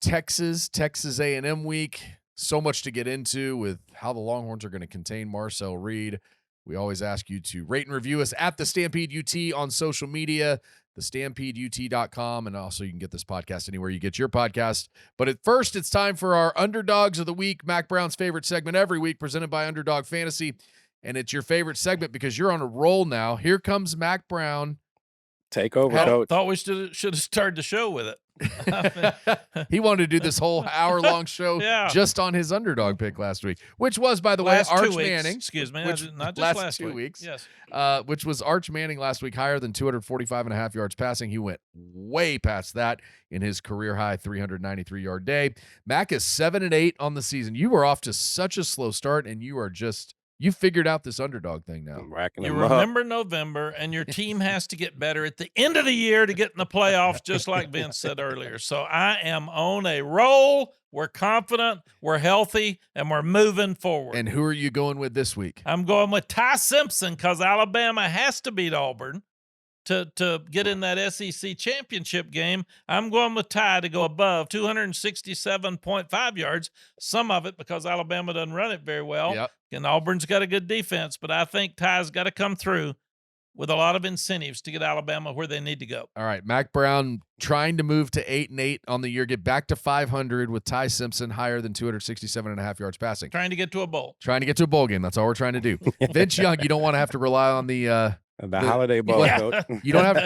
Texas A&M week. So much to get into with how the Longhorns are going to contain Marcel Reed. We always ask you to rate and review us at the Stampede UT on social media, thestampedeut.com, and also you can get this podcast anywhere you get your podcast. But at first, it's time for our Underdogs of the Week, Mack Brown's favorite segment every week, presented by Underdog Fantasy. And it's your favorite segment because you're on a roll now. Here comes Mack Brown. Take over, I Coach. thought we should have started the show with it. He wanted to do this whole hour-long show just on his underdog pick last week, which was, by the way, Arch Manning. Excuse me, which, not just last 2 week. weeks. Yes. Which was Arch Manning last week, higher than 245.5 yards passing. He went way past that in his career-high 393-yard day. Mack is 7-8 on the season. You were off to such a slow start, and you figured out this underdog thing now. You remember November, and your team has to get better at the end of the year to get in the playoffs, just like Vince said earlier. So I am on a roll. We're confident, we're healthy, and we're moving forward. And who are you going with this week? I'm going with Ty Simpson because Alabama has to beat Auburn to get in that SEC championship game. I'm going with Ty to go above 267.5 yards, some of it because Alabama doesn't run it very well. Yep. And Auburn's got a good defense, but I think Ty's got to come through with a lot of incentives to get Alabama where they need to go. All right, Mack Brown trying to move to 8-8 on the year, get back to 500 with Ty Simpson higher than 267.5 yards passing. Trying to get to a bowl. Trying to get to a bowl game. That's all we're trying to do. Vince Young, you don't want to have to the Holiday Bowl, Coach. You don't have.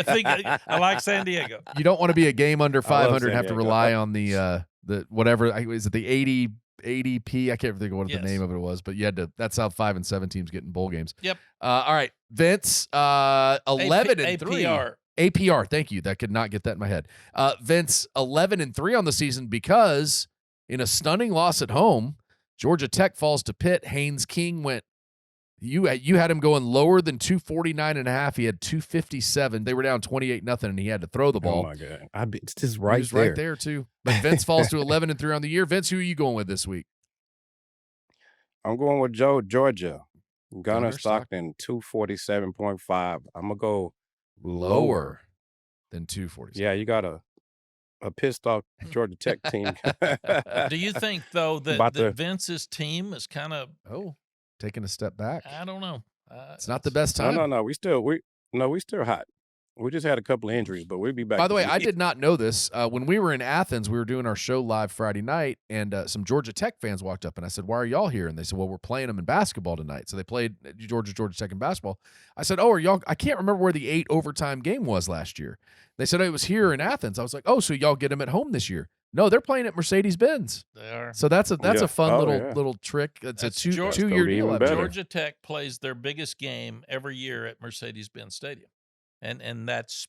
I like San Diego. You don't want to be a game under 500 and have to Diego. rely on the whatever is it the 80 ADP? I can't think of what the name of it was, but you had to. That's how 5 and 7 teams get in bowl games. Yep. All right, Vince. 11 and 3. APR. Thank you. That could not get that in my head. Vince 11 and 3 on the season because in a stunning loss at home, Georgia Tech falls to Pitt. Haynes King went. You had him going lower than 249.5. He had 257. They were down 28-0, and he had to throw the ball. Oh my God! It's just right he was there. right there too. But Vince falls to 11 and 3 on the year. Vince, who are you going with this week? I'm going with Georgia. Gunner Stockton 247.5. I'm gonna go lower than 247. Yeah, you got a pissed off Georgia Tech team. Do you think though that Vince's team is kind of taking a step back? I don't know. It's not the best time. No. We still hot. We just had a couple of injuries, but we'll be back. By the way, I did not know this. When we were in Athens, we were doing our show live Friday night, and some Georgia Tech fans walked up, and I said, "Why are y'all here?" And they said, "Well, we're playing them in basketball tonight." So they played Georgia Tech in basketball. I said, "Oh, are y'all?" I can't remember where the 8 overtime game was last year. They said, "Oh, it was here in Athens." I was like, "Oh, so y'all get them at home this year?" No, they're playing at Mercedes-Benz. They are. So that's a fun little trick. It's a two-year deal. Georgia Tech plays their biggest game every year at Mercedes-Benz Stadium, and that's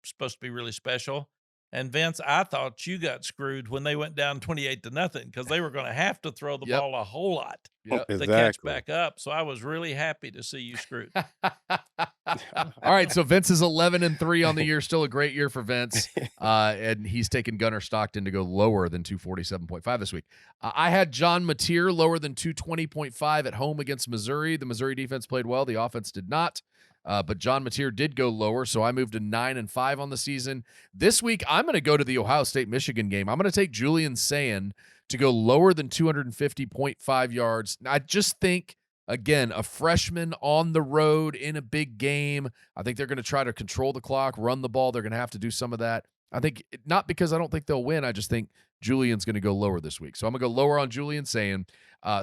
supposed to be really special. And Vince, I thought you got screwed when they went down 28-0 because they were going to have to throw the ball a whole lot to catch back up. So I was really happy to see you screwed. All right, so Vince is 11 and 3 on the year, still a great year for Vince, and he's taken Gunner Stockton to go lower than 247.5 this week. I had John Mateer lower than 220.5 at home against Missouri. The Missouri defense played well, the offense did not. But John Mateer did go lower, so I moved to 9 and 5 on the season. This week, I'm going to go to the Ohio State-Michigan game. I'm going to take Julian Sayin to go lower than 250.5 yards. I just think, again, a freshman on the road in a big game. I think they're going to try to control the clock, run the ball. They're going to have to do some of that. I think, not because I don't think they'll win, I just think Julian's going to go lower this week. So I'm going to go lower on Julian Sayin.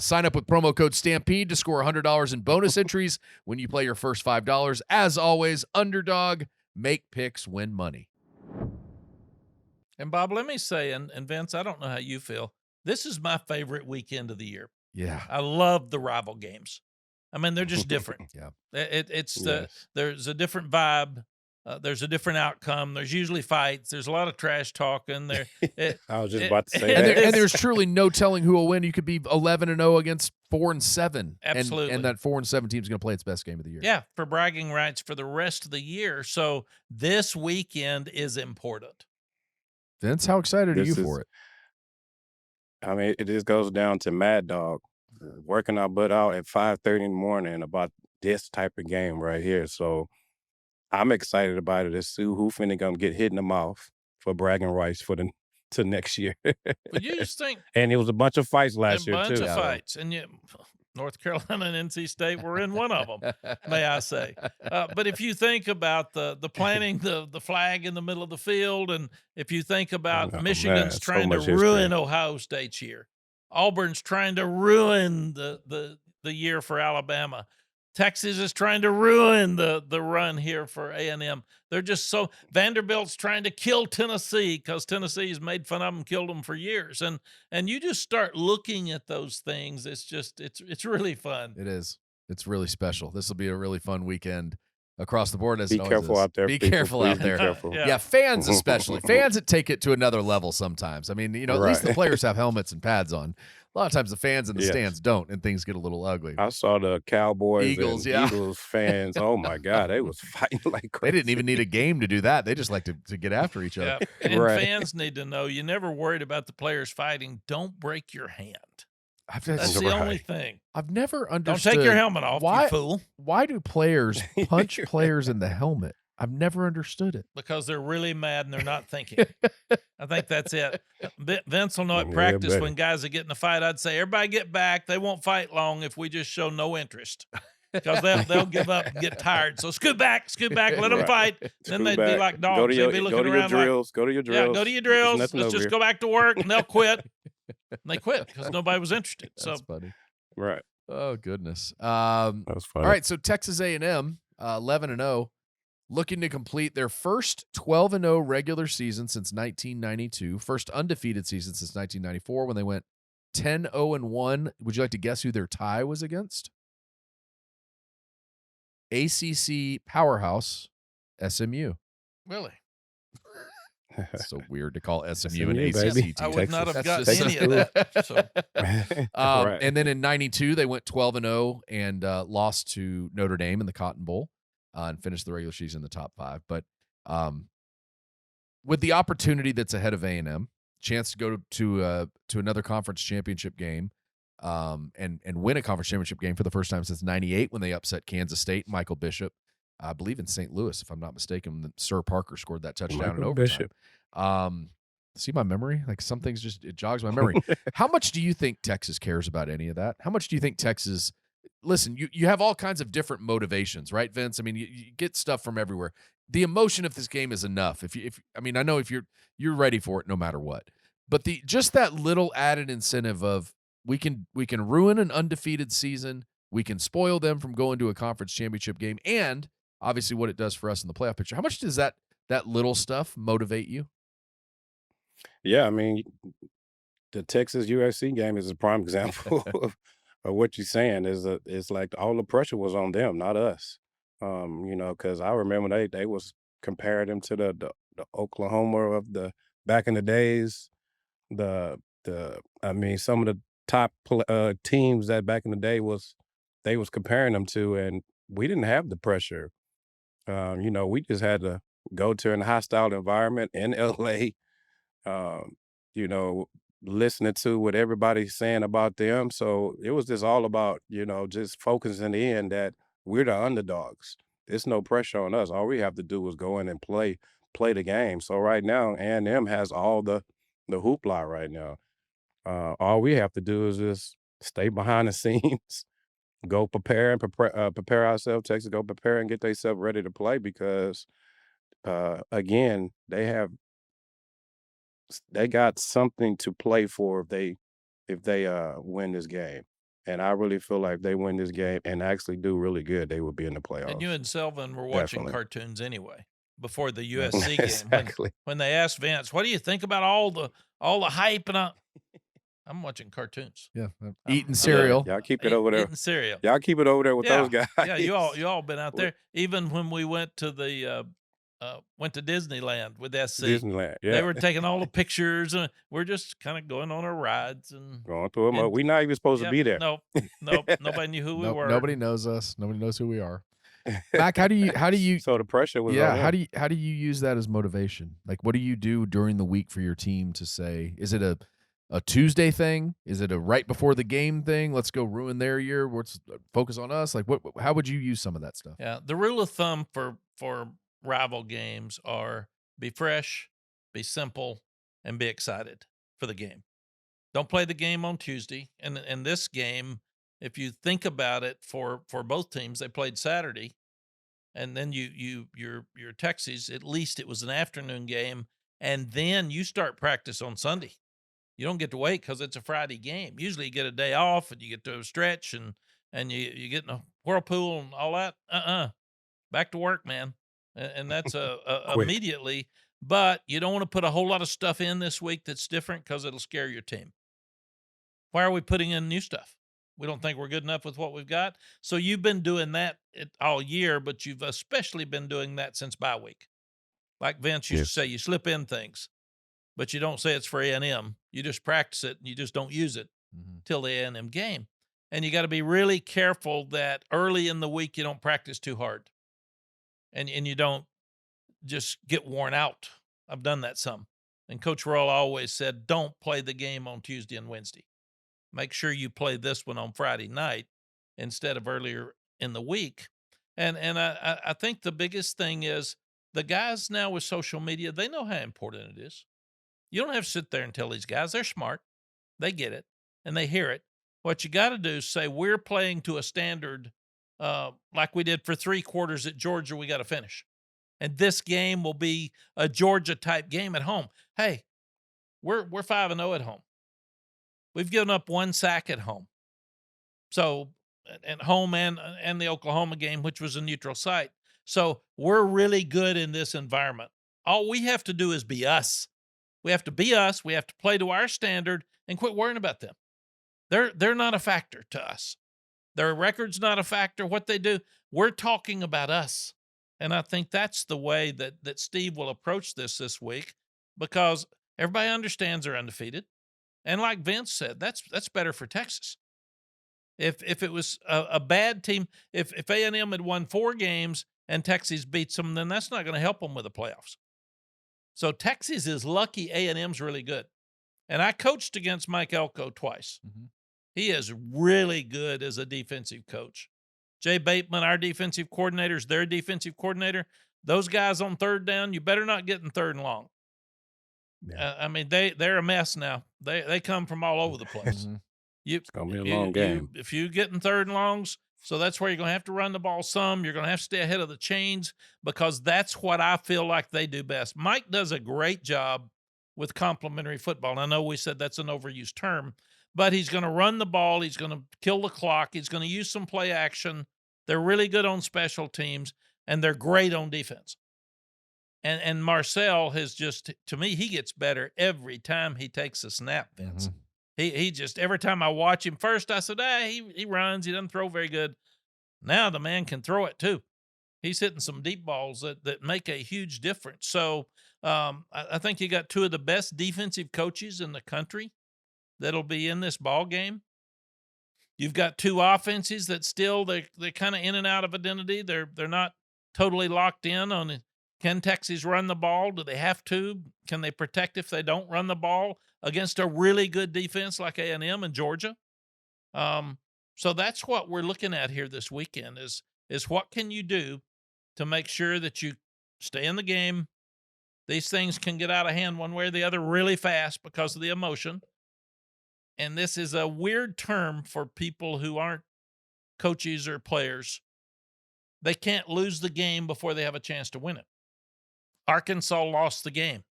Sign up with promo code Stampede to score $100 in bonus entries when you play your first $5. As always, Underdog, make picks, win money. And Bob, let me say, and Vince, I don't know how you feel. This is my favorite weekend of the year. Yeah. I love the rival games. I mean, they're just different. Yeah. There's a different vibe. There's a different outcome. There's usually fights. There's a lot of trash talking there. I was just about to say that. And there's truly no telling who will win. You could be 11-0 against 4-7. Absolutely. And that 4-7 team is going to play its best game of the year. Yeah, for bragging rights for the rest of the year. So this weekend is important. Vince, how excited are you for it? I mean, it just goes down to Mad Dog working our butt out at 5:30 in the morning about this type of game right here. So I'm excited about it. It's Sue who finna gonna get hit in the mouth for bragging rights for the to next year. But you just think And it was a bunch of fights a last year bunch too. of Yeah. fights, and yet North Carolina and NC State were in one of them, may I say. But if you think about the planting the flag in the middle of the field, and if you think about Oh, Michigan's man, so trying to much history. ruin Ohio State's year, Auburn's trying to ruin the year for Alabama, Texas is trying to ruin the run here for A&M. They're just so Vanderbilt's trying to kill Tennessee because Tennessee's made fun of them, killed them for years, and you just start looking at those things. It's just it's really fun. It is. It's really special. This will be a really fun weekend across the board, as Be it always careful is. out there. Be people. careful Please out there. Be careful. Yeah. Yeah, fans especially. Fans that take it to another level sometimes. I mean, at least the Right. players have helmets and pads on. A lot of times the fans in the Yes. stands don't, and things get a little ugly. I saw the Cowboys Eagles, and yeah. Eagles fans. Oh my God, they was fighting like They crazy. didn't even need a game to do that. They just like to get after each other. Yeah. And Right. fans need to know you never worried about the players fighting. Don't break your hand. That's the Right. only thing. I've never Don't understood. take your helmet off, Why- you fool. Why do players punch You're players in the helmet? I've never understood it. Because they're really mad and they're not thinking. I think that's it. Vince will know at Yeah, practice buddy. when guys are getting a fight. I'd say, everybody get back. They won't fight long if we just show no interest. Because they'll give up and get tired. So scoot back, let them Right. fight. Then Scoot they'd be back. like dogs. Go to your, They'd be go looking to your around like, drills. Go to your yeah, drills. go to your There's drills. nothing Let's over just here. go back to work. And they'll quit. And they quit because nobody was interested. So That's funny. Right. Oh goodness. That was funny. All right. So Texas A&M, 11-0, looking to complete their first 12-0 regular season since 1992, first undefeated season since 1994 when they went 10-0-1. Would you like to guess who their tie was against? ACC powerhouse SMU. really, It's so weird to call SMU SMU, an ACC baby. team. I would not have That's gotten just- any of that. So Right. And then in 92, they went 12-0 and lost to Notre Dame in the Cotton Bowl and finished the regular season in the top 5. But with the opportunity that's ahead of A&M, chance to go to another conference championship game and win a conference championship game for the first time since 98 when they upset Kansas State, Michael Bishop, I believe in St. Louis, if I'm not mistaken. Sir Parker scored that touchdown in Michael overtime. Bishop. See my memory? Like some things it jogs my memory. How much do you think Texas cares about any of that? How much do you think Texas listen, you have all kinds of different motivations, right, Vince? I mean, you get stuff from everywhere. The emotion of this game is enough. I mean, I know if you're ready for it no matter what. But just that little added incentive of we can ruin an undefeated season, we can spoil them from going to a conference championship game, and obviously what it does for us in the playoff picture. How much does that little stuff motivate you? Yeah, I mean, the Texas USC game is a prime example of what you're saying. It's like all the pressure was on them, not us. Because I remember they was comparing them to the Oklahoma of the back in the days. I mean, some of the top teams that back in the day they was comparing them to, and we didn't have the pressure. We just had to go to a hostile environment in LA. um, Listening to what everybody's saying about them. So it was just all about, just focusing in that we're the underdogs. There's no pressure on us. All we have to do is go in and play the game. So right now, A&M has all the hoopla right now. All we have to do is just stay behind the scenes, go prepare and prepare ourselves. Texas go prepare and get themselves ready to play because, again, they got something to play for if they win this game. And I really feel like if they win this game and actually do really good, they will be in the playoffs. and you and Selvin were watching Definitely. cartoons anyway before the USC game. Exactly. When they asked Vince, "What do you think about all the hype?" and I'm watching cartoons. Yeah, I'm eating cereal. Y'all keep it over there. Eating cereal. Y'all keep it over there with those guys. Yeah, you all been out there. Even when we went to went to Disneyland with SC, Disneyland. Yeah. they were taking all the pictures, and we're just kind of going on our rides and going through them. and- We're not even supposed to be there. Nope, nobody knew who we were. Nobody knows us. Nobody knows who we are. Mack, how do you So the pressure was yeah, on them. how do you use that as motivation? Like what do you do during the week for your team to say, is it a Tuesday thing? Is it a right before the game thing? Let's go ruin their year. Let's focus on us. Like how would you use some of that stuff? Yeah, the rule of thumb for rival games are be fresh, be simple, and be excited for the game. Don't play the game on Tuesday. And this game, if you think about it, for both teams, they played Saturday, and then your Texas, at least it was an afternoon game, and then you start practice on Sunday. You don't get to wait because it's a Friday game. Usually you get a day off and you get to stretch and you get in a whirlpool and all that. Back to work, man. And that's Quick. immediately. But you don't want to put a whole lot of stuff in this week that's different because it'll scare your team. Why are we putting in new stuff? We don't think we're good enough with what we've got. So you've been doing that all year, but you've especially been doing that since bye week. Like Vince used to say, you slip in things, but you don't say it's for A&M. You just practice it and you just don't use it till the A&M game. And you got to be really careful that early in the week you don't practice too hard. And you don't just get worn out. I've done that some. And Coach Roll always said, don't play the game on Tuesday and Wednesday. Make sure you play this one on Friday night instead of earlier in the week. And I think the biggest thing is the guys now with social media, they know how important it is. You don't have to sit there and tell these guys. They're smart. They get it, and they hear it. What you got to do is say, we're playing to a standard like we did for 3 quarters at Georgia. We got to finish. And this game will be a Georgia-type game at home. Hey, we're 5-0 at home. We've given up 1 sack at home. So at home and the Oklahoma game, which was a neutral site. So we're really good in this environment. All we have to do is be us. We have to be us. We have to play to our standard and quit worrying about them. They're not a factor to us. Their record's not a factor. What they do, we're talking about us. And I think that's the way that Steve will approach this week, because everybody understands they're undefeated. And like Vince said, that's better for Texas. If it was a bad team, if A&M had won 4 games and Texas beats them, then that's not going to help them with the playoffs. So Texas is lucky A&M's really good. And I coached against Mike Elko twice. He is really good as a defensive coach. Jay Bateman, our defensive coordinator, is their defensive coordinator. Those guys on 3rd down, you better not get in 3rd and long. Yeah. I mean, they're a mess now. They come from all over the place. It's going to be a long game. If you get in 3rd and longs, so that's where you're going to have to run the ball some. You're going to have to stay ahead of the chains, because that's what I feel like they do best. Mike does a great job with complementary football. And I know we said that's an overused term, but he's going to run the ball. He's going to kill the clock. He's going to use some play action. They're really good on special teams, and they're great on defense. And Marcel has just, to me, he gets better every time he takes a snap, Vince. He just, every time I watch him, first I said, he runs, he doesn't throw very good. Now the man can throw it too. He's hitting some deep balls that make a huge difference. So I think you got 2 of the best defensive coaches in the country that'll be in this ball game. You've got 2 offenses that still, they're kind of in and out of identity. They're not totally locked in on, can Texas run the ball? Do they have to? Can they protect if they don't run the ball against a really good defense like A&M and Georgia? So that's what we're looking at here this weekend is what can you do to make sure that you stay in the game. These things can get out of hand one way or the other really fast because of the emotion. And this is a weird term for people who aren't coaches or players. They can't lose the game before they have a chance to win it. Arkansas lost the game.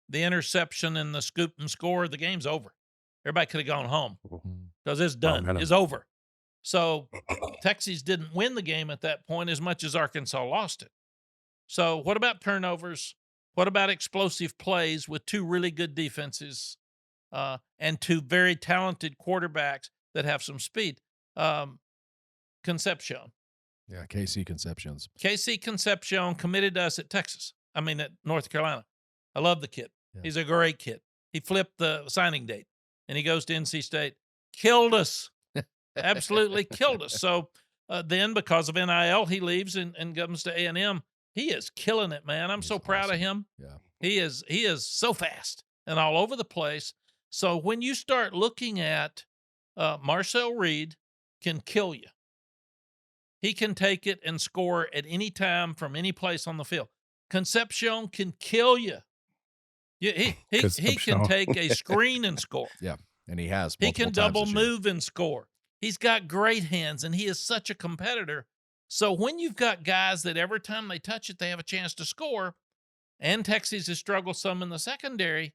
The interception and the scoop and score, the game's over. Everybody could have gone home because it's done. It's over. So Texas didn't win the game at that point as much as Arkansas lost it. So what about turnovers? What about explosive plays with 2 really good defenses and 2 very talented quarterbacks that have some speed? Concepcion. Yeah, KC Concepcion's. KC Concepcion committed to us at North Carolina. I love the kid. Yeah. He's a great kid. He flipped the signing date, and he goes to NC State. Killed us. Absolutely killed us. So then, because of NIL, he leaves and comes to A&M. He is killing it, man. I'm so proud of him. Yeah. He is so fast and all over the place. So when you start looking at Marcel Reed can kill you. He can take it and score at any time from any place on the field. Concepcion can kill you. Yeah, he 'cause I'm he can sure. take a screen and score. Yeah, and he has He multiple can times double this year. move and score. He's got great hands, and he is such a competitor. So when you've got guys that every time they touch it, they have a chance to score, and Texas has struggled some in the secondary,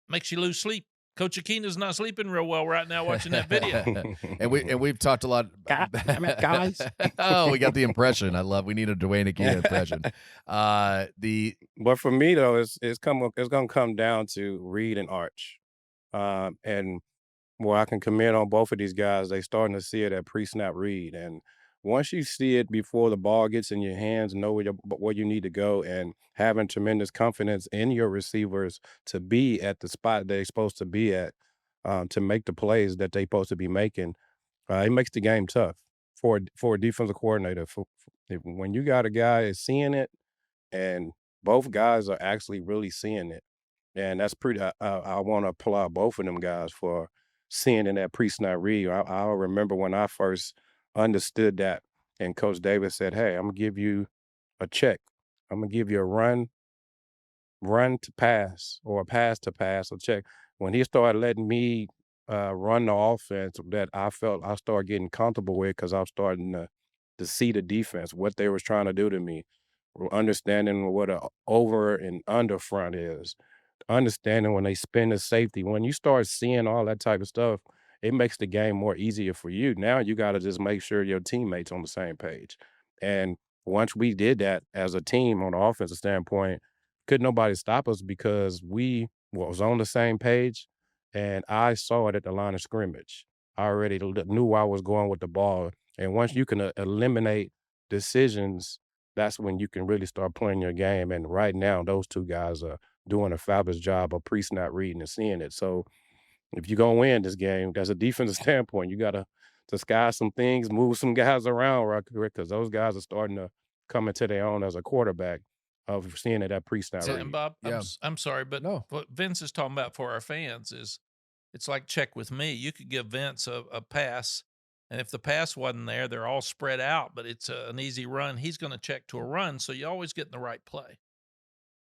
makes you lose sleep. Coach Akina's not sleeping real well right now watching that video. and we've talked a lot. Guys. Oh, we got the impression. We need a Dwayne Akina impression. The But for me though, it's gonna come down to Reed and Arch. And where I can commend on both of these guys, they starting to see it at pre-snap read. And once you see it before the ball gets in your hands, know where you need to go, and having tremendous confidence in your receivers to be at the spot they're supposed to be at, to make the plays that they're supposed to be making, it makes the game tough for a defensive coordinator. When you got a guy that's seeing it, and both guys are actually really seeing it. And that's pretty. I want to applaud both of them guys for seeing in that pre-snap read. I remember when I first understood that, and Coach Davis said, "Hey, I'm gonna give you a check. I'm gonna give you a run to pass, or a pass to pass, or check." When he started letting me run the offense, that I felt I started getting comfortable with, because I was starting to see the defense, what they was trying to do to me, understanding what a over and under front is, understanding when they spin the safety. When you start seeing all that type of stuff, it makes the game more easier for you. Now you got to just make sure your teammates on the same page. And once we did that as a team on the offensive standpoint, could nobody stop us, because we was on the same page, and I saw it at the line of scrimmage. I already knew where I was going with the ball. And once you can eliminate decisions, that's when you can really start playing your game. And right now, those two guys are doing a fabulous job of pre-snap reading and seeing it. So if you're gonna win this game, as a defensive standpoint, you gotta disguise some things, move some guys around right quick, because those guys are starting to come into their own as a quarterback of seeing it at pre-snap And read. Bob, Yeah. I'm sorry, but No. what Vince is talking about for our fans is it's like check with me. You could give Vince a pass, and if the pass wasn't there, they're all spread out, but it's an easy run. He's going to check to a run, so you always get in the right play.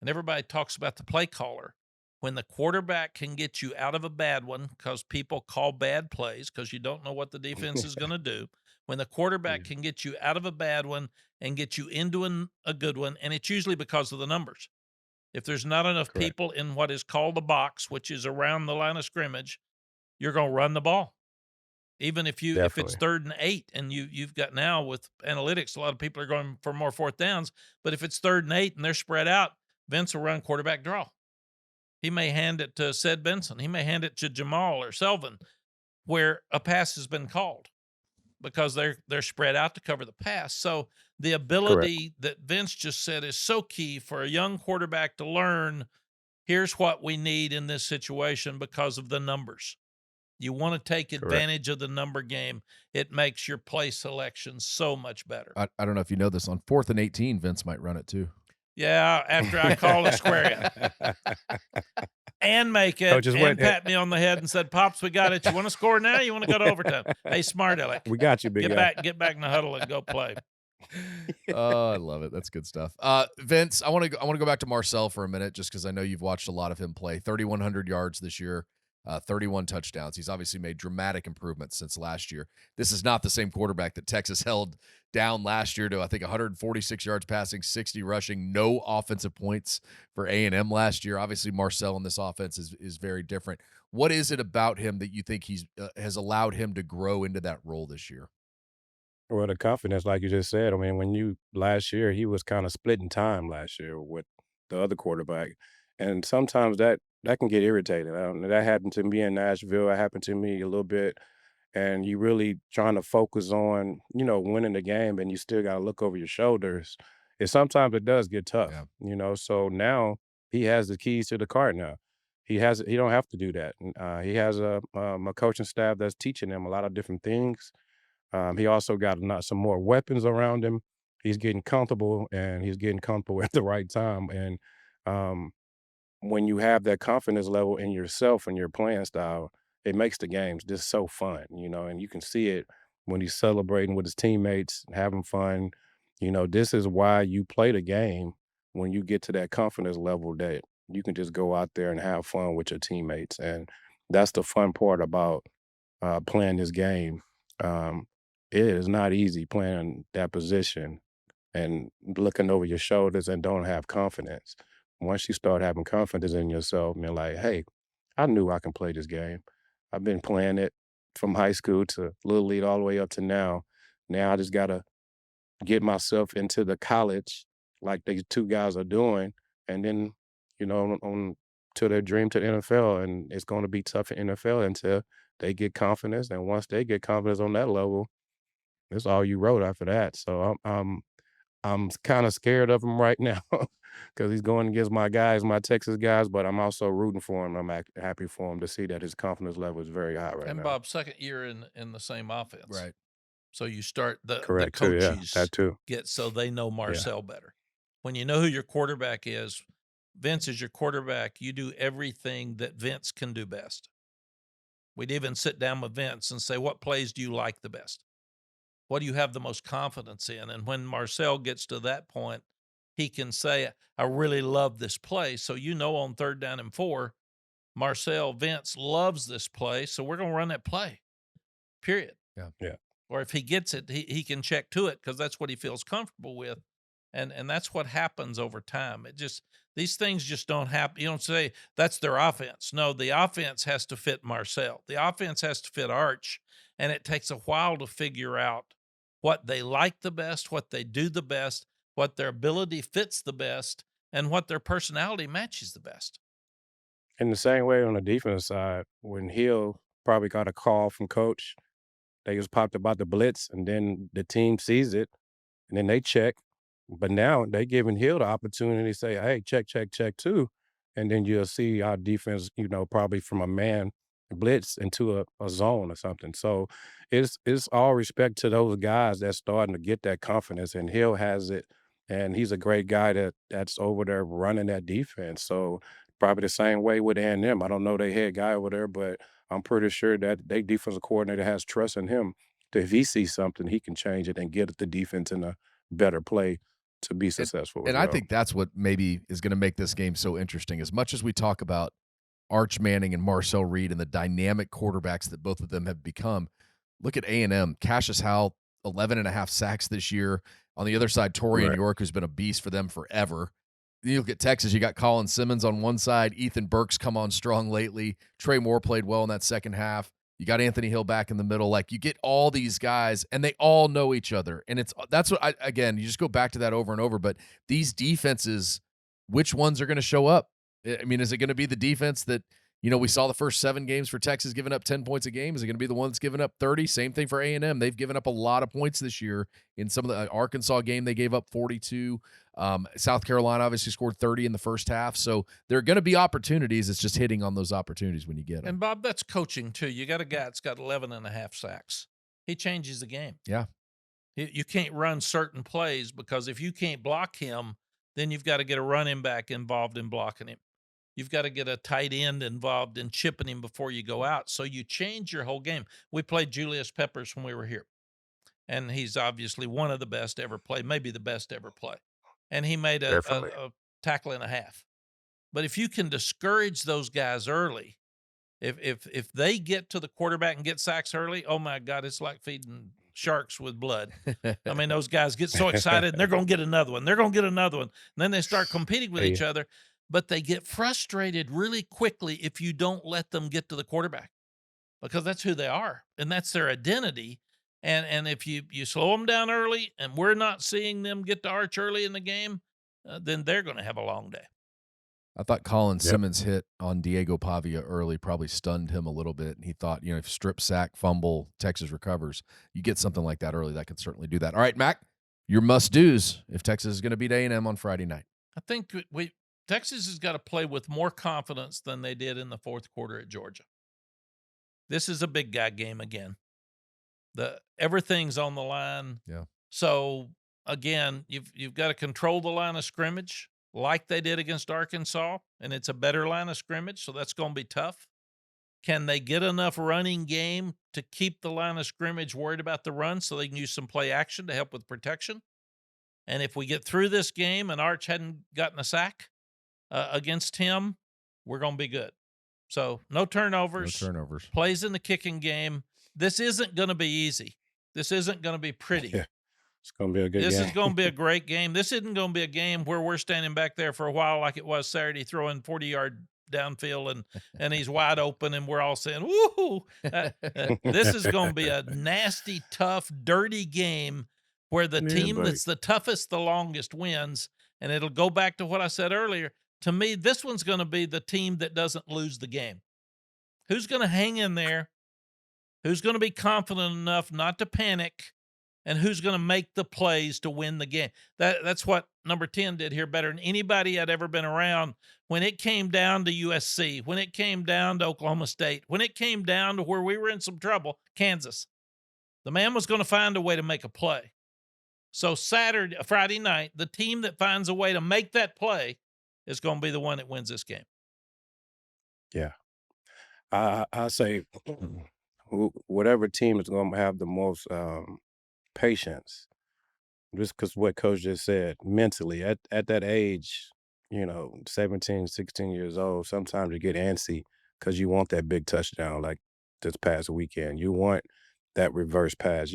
And everybody talks about the play caller. When the quarterback can get you out of a bad one, because people call bad plays because you don't know what the defense is going to do. When the quarterback can get you out of a bad one and get you into a good one, and it's usually because of the numbers. If there's not enough Correct. people in what is called the box, which is around the line of scrimmage, you're going to run the ball. Even if it's Definitely. 3rd and 8, and you've got, now with analytics, a lot of people are going for more 4th downs. But if it's 3rd and 8 and they're spread out, Vince will run quarterback draw. He may hand it to Ced Benson. He may hand it to Jamal or Selvin, where a pass has been called because they're spread out to cover the pass. So the Correct. ability that Vince just said is so key for a young quarterback to learn. Here's what we need in this situation because of the numbers. You want to take Correct. advantage of the number game. It makes your play selection so much better. I don't know if you know this. On 4th and 18, Vince might run it too. Yeah, after I call a square and make it, Coaches, and wait. pat me on the head and said, "Pops, we got it. You want to score now? You want to go to overtime? Hey, smart aleck, We got you, big guy. get back in the huddle and go play." Oh, I love it. That's good stuff. Vince, I want to go back to Marcel for a minute, just because I know you've watched a lot of him play. 3,100 yards this year, 31 touchdowns. He's obviously made dramatic improvements since last year. This is not the same quarterback that Texas held down last year to, I think, 146 yards passing, 60 rushing, no offensive points for A&M last year. Obviously, Marcel in this offense is very different. What is it about him that you think has allowed him to grow into that role this year? Well, the confidence, like you just said, I mean, last year, he was kind of splitting time last year with the other quarterback. And sometimes that can get irritating. That happened to me in Nashville. It happened to me a little bit. And you really trying to focus on, winning the game, and you still got to look over your shoulders. Sometimes it does get Yeah. tough. So now he has the keys to the car now. He don't have to do that. He has a coaching staff that's teaching him a lot of different things. He also got some more weapons around him. He's getting comfortable, and he's getting comfortable at the right time. And um, when you have that confidence level in yourself and your playing style, it makes the games just so fun. And you can see it when he's celebrating with his teammates, having fun. This is why you play the game, when you get to that confidence level that you can just go out there and have fun with your teammates, and that's the fun part about playing this game. Um, it is not easy playing that position and looking over your shoulders and don't have confidence. Once you start having confidence in yourself and you're like, hey, I knew I can play this game. I've been playing it from high school to little league all the way up to now. Now I just gotta get myself into the college like these two guys are doing, and then, on to their dream to the NFL. And it's gonna be tough in NFL until they get confidence. And once they get confidence on that level, it's all you wrote after that. So I'm kind of scared of him right now because he's going against my guys, my Texas guys, but I'm also rooting for him. I'm happy for him to see that his confidence level is very high right And now. Bob, second year in the same offense. Right. So you start the Correct too. Yeah, coaches that too. get so they know Yeah. Marcel better. When you know who your quarterback is, Vince is your quarterback. You do everything that Vince can do best. We'd even sit down with Vince and say, what plays do you like the best? What do you have the most confidence in? And when Marcel gets to that point, he can say, I really love this play. So on 3rd down and 4, Marcel Vince loves this play. So we're going to run that play, period. Yeah. Yeah. Or if he gets it, he can check to it because that's what he feels comfortable with. And that's what happens over time. These things just don't happen. You don't say that's their offense. No, the offense has to fit Marcel. The offense has to fit Arch. And it takes a while to figure out what they like the best, what they do the best, what their ability fits the best, and what their personality matches the best. In the same way on the defense side, when Hill probably got a call from coach, they just popped about the blitz, and then the team sees it, and then they check. But now they giving Hill the opportunity to say, hey, check, check, check too. And then you'll see our defense, probably from a man blitz into a zone or something. So it's all respect to those guys that's starting to get that confidence. And Hill has it. And he's a great guy that's over there running that defense. So probably the same way with A&M. I don't know their head guy over there, but I'm pretty sure that their defensive coordinator has trust in him. That if he sees something, he can change it and get the defense in a better play to be successful as And well. I think that's what maybe is going to make this game so interesting. As much as we talk about Arch Manning and Marcel Reed and the dynamic quarterbacks that both of them have become, look at A&M. Cassius Howell, 11.5 sacks this year. On the other side, Torian Right. York, who's been a beast for them forever. Then you look at Texas, you got Colin Simmons on one side. Ethan Burke's come on strong lately. Trey Moore played well in that second half. You got Anthony Hill back in the middle. Like, you get all these guys, and they all know each other. And that's what again, you just go back to that over and over. But these defenses, which ones are going to show up? I mean, is it going to be the defense that, we saw the first 7 games for Texas giving up 10 points a game? Is it going to be the one that's giving up 30? Same thing for A&M. They've given up a lot of points this year. In some of the Arkansas game, they gave up 42. South Carolina obviously scored 30 in the first half. So there are going to be opportunities. It's just hitting on those opportunities when you get them. And Bob, that's coaching too. You got a guy that's got 11.5 sacks. He changes the game. Yeah. You can't run certain plays because if you can't block him, then you've got to get a running back involved in blocking him. You've got to get a tight end involved in chipping him before you go out. So you change your whole game. We played Julius Peppers when we were here, and he's obviously one of the best ever play, maybe the best ever play. And he made a tackle and a half. But if you can discourage those guys early, if they get to the quarterback and get sacks early, oh my God, it's like feeding sharks with blood. I mean, those guys get so excited and they're going to get another one. They're going to get another one. And then they start competing with each other, but they get frustrated really quickly if you don't let them get to the quarterback because that's who they are and that's their identity. And if you slow them down early and we're not seeing them get to Arch early in the game, then they're going to have a long day. I thought Colin Simmons' hit on Diego Pavia early probably stunned him a little bit. And he thought, if strip sack, fumble, Texas recovers, you get something like that early, that could certainly do that. All right, Mac, your must-dos if Texas is going to beat A&M on Friday night. I think Texas has got to play with more confidence than they did in the fourth quarter at Georgia. This is a big guy game again. Everything's on the line. Yeah. So again, you've got to control the line of scrimmage like they did against Arkansas, and it's a better line of scrimmage, so that's going to be tough. Can they get enough running game to keep the line of scrimmage worried about the run so they can use some play action to help with protection? And if we get through this game and Arch hadn't gotten a sack, against him, we're going to be good. So no turnovers. No turnovers. Plays in the kicking game. This isn't going to be easy. This isn't going to be pretty. Yeah. It's going to be a good game. This is going to be a great game. This isn't going to be a game where we're standing back there for a while like it was Saturday, throwing 40-yard downfield and he's wide open and we're all saying, woo! This is going to be a nasty, tough, dirty game where the team that's the toughest, the longest wins. And it'll go back to what I said earlier. To me, this one's going to be the team that doesn't lose the game. Who's going to hang in there? Who's going to be confident enough not to panic? And who's going to make the plays to win the game? That's what number 10 did here better than anybody I'd ever been around. When it came down to USC, when it came down to Oklahoma State, when it came down to where we were in some trouble, Kansas, the man was going to find a way to make a play. So Friday night, the team that finds a way to make that play is going to be the one that wins this game. Yeah. I say whatever team is going to have the most patience, just because what Coach just said, mentally, at that age, 17, 16 years old, sometimes you get antsy because you want that big touchdown like this past weekend. You want that reverse pass.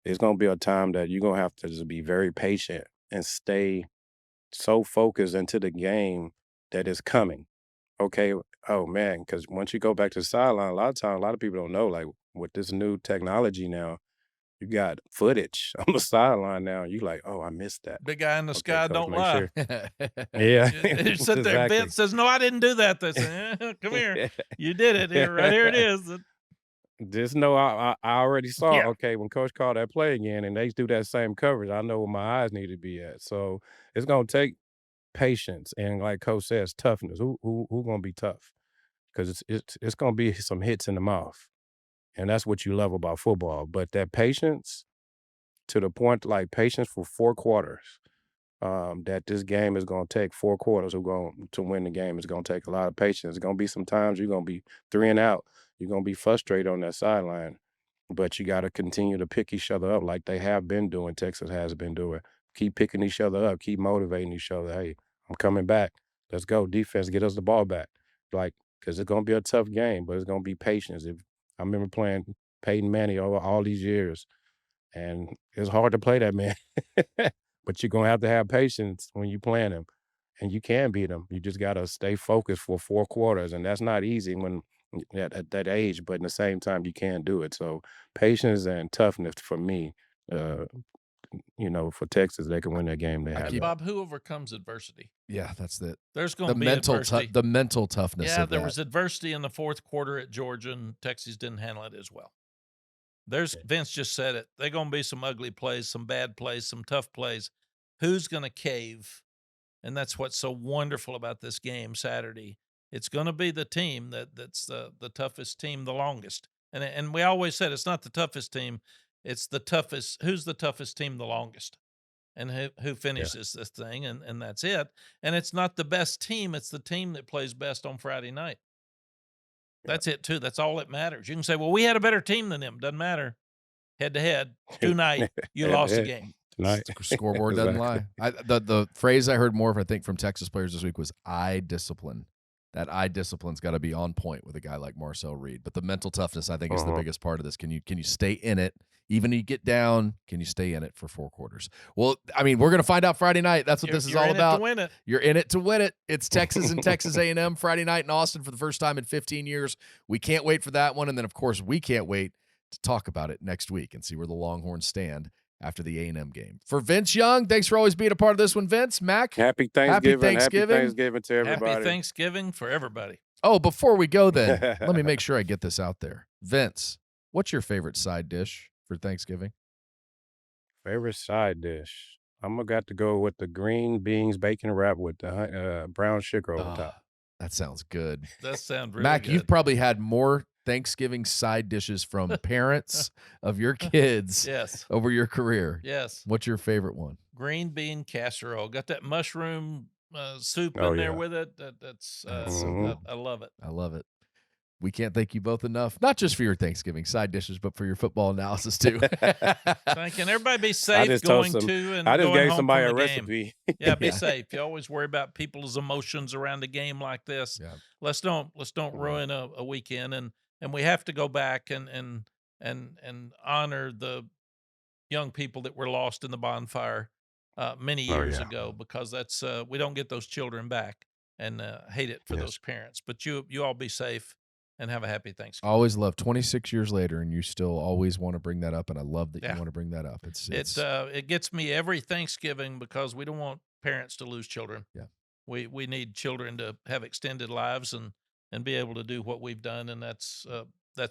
It's going to be a time that you're going to have to just be very patient and stay so focused into the game that is coming. Okay, oh man, because once you go back to the sideline, a lot of times, a lot of people don't know, like with this new technology now, you got footage on the sideline now. You like, oh, I missed that. Big guy in the Okay, sky coach, don't make lie. sure. Yeah, You sit there, exactly. Vince says, no, I didn't do that. They say, come here. You did it. Right here it is. Just know I already saw, Yeah. okay, when Coach called that play again and they do that same coverage, I know where my eyes need to be at. So it's going to take patience and, like Coach says, toughness. Who going to be tough? Because it's going to be some hits in the mouth. And that's what you love about football. But that patience, to the point, like patience for 4 quarters, that this game is going to take 4 quarters to win the game. It's going to take a lot of patience. It's going to be some times you're going to be 3 and out. You're going to be frustrated on that sideline. But you got to continue to pick each other up like they have been doing, Texas has been doing. Keep picking each other up. Keep motivating each other. Hey, I'm coming back. Let's go. Defense, get us the ball back. Because it's going to be a tough game, but it's going to be patience. I remember playing Peyton Manning over all these years, and it's hard to play that man. But you're going to have patience when you're playing him, and you can beat him. You just got to stay focused for 4 quarters, and that's not easy when at that age, but in the same time, you can do it. So patience and toughness for me, for Texas, they can win that game. They have that. Bob, who overcomes adversity? Yeah, that's it. There's going to be adversity. The mental toughness Yeah, of there that. was adversity in the fourth quarter at Georgia, and Texas didn't handle it as well. Vince just said it. They're going to be some ugly plays, some bad plays, some tough plays. Who's going to cave? And that's what's so wonderful about this game Saturday. It's going to be the team that's the toughest team the longest. And we always said it's not the toughest team. It's the toughest. Who's the toughest team the longest? And who finishes this thing, and that's it. And it's not the best team. It's the team that plays best on Friday night. That's it, too. That's all that matters. You can say, well, we had a better team than them. Doesn't matter. Head-to-head, tonight, you lost the game. Tonight. Scoreboard doesn't lie. The phrase I heard more, I think, from Texas players this week was eye discipline. That eye discipline's got to be on point with a guy like Marcel Reed. But the mental toughness, I think, is the biggest part of this. Can you stay in it? Even if you get down, can you stay in it for 4 quarters? Well, I mean, we're going to find out Friday night. That's what this is all about. You're in it to win it. You're in it to win it. It's Texas and Texas A&M Friday night in Austin for the first time in 15 years. We can't wait for that one. And then, of course, we can't wait to talk about it next week and see where the Longhorns stand after the A&M game. For Vince Young, thanks for always being a part of this one, Vince. Mack, Happy Thanksgiving. Happy Thanksgiving to everybody. Happy Thanksgiving for everybody. Oh, before we go then, let me make sure I get this out there. Vince, what's your favorite side dish for Thanksgiving? Favorite side dish? I'm going to got to go with the green beans bacon wrap with the brown sugar over top. That sounds good. That sounds really Mack, good. you've probably had more Thanksgiving side dishes from parents of your kids over your career. Yes. What's your favorite one? Green bean casserole. Got that mushroom soup in there with it. I love it. I love it. we can't thank you both enough, not just for your Thanksgiving side dishes, but for your football analysis too. Thank you. And everybody be safe just told going to and I just going gave home somebody a from the game. recipe. Yeah, be Yeah. safe. You always worry about people's emotions around a game like this. Yeah. Let's don't ruin a weekend, and we have to go back and honor the young people that were lost in the bonfire many years ago, because that's we don't get those children back, and hate it for those parents. But you all be safe and have a happy Thanksgiving. Always love 26 years later, and you still always want to bring that up, and I love that you want to bring that up. It gets me every Thanksgiving, because we don't want parents to lose children. Yeah. We need children to have extended lives and be able to do what we've done, and that's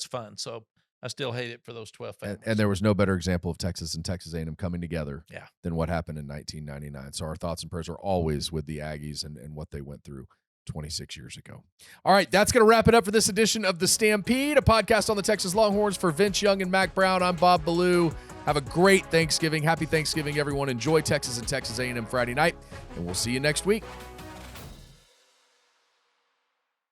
fun. So I still hate it for those 12 families. and there was no better example of Texas and Texas A&M coming together Yeah. than what happened in 1999. So our thoughts and prayers are always with the Aggies and what they went through 26 years ago. All right, that's going to wrap it up for this edition of The Stampede, a podcast on the Texas Longhorns. For Vince Young and Mack Brown, I'm Bob Ballou. Have a great Thanksgiving. Happy Thanksgiving, everyone. Enjoy Texas and Texas A&M Friday night, and we'll see you next week.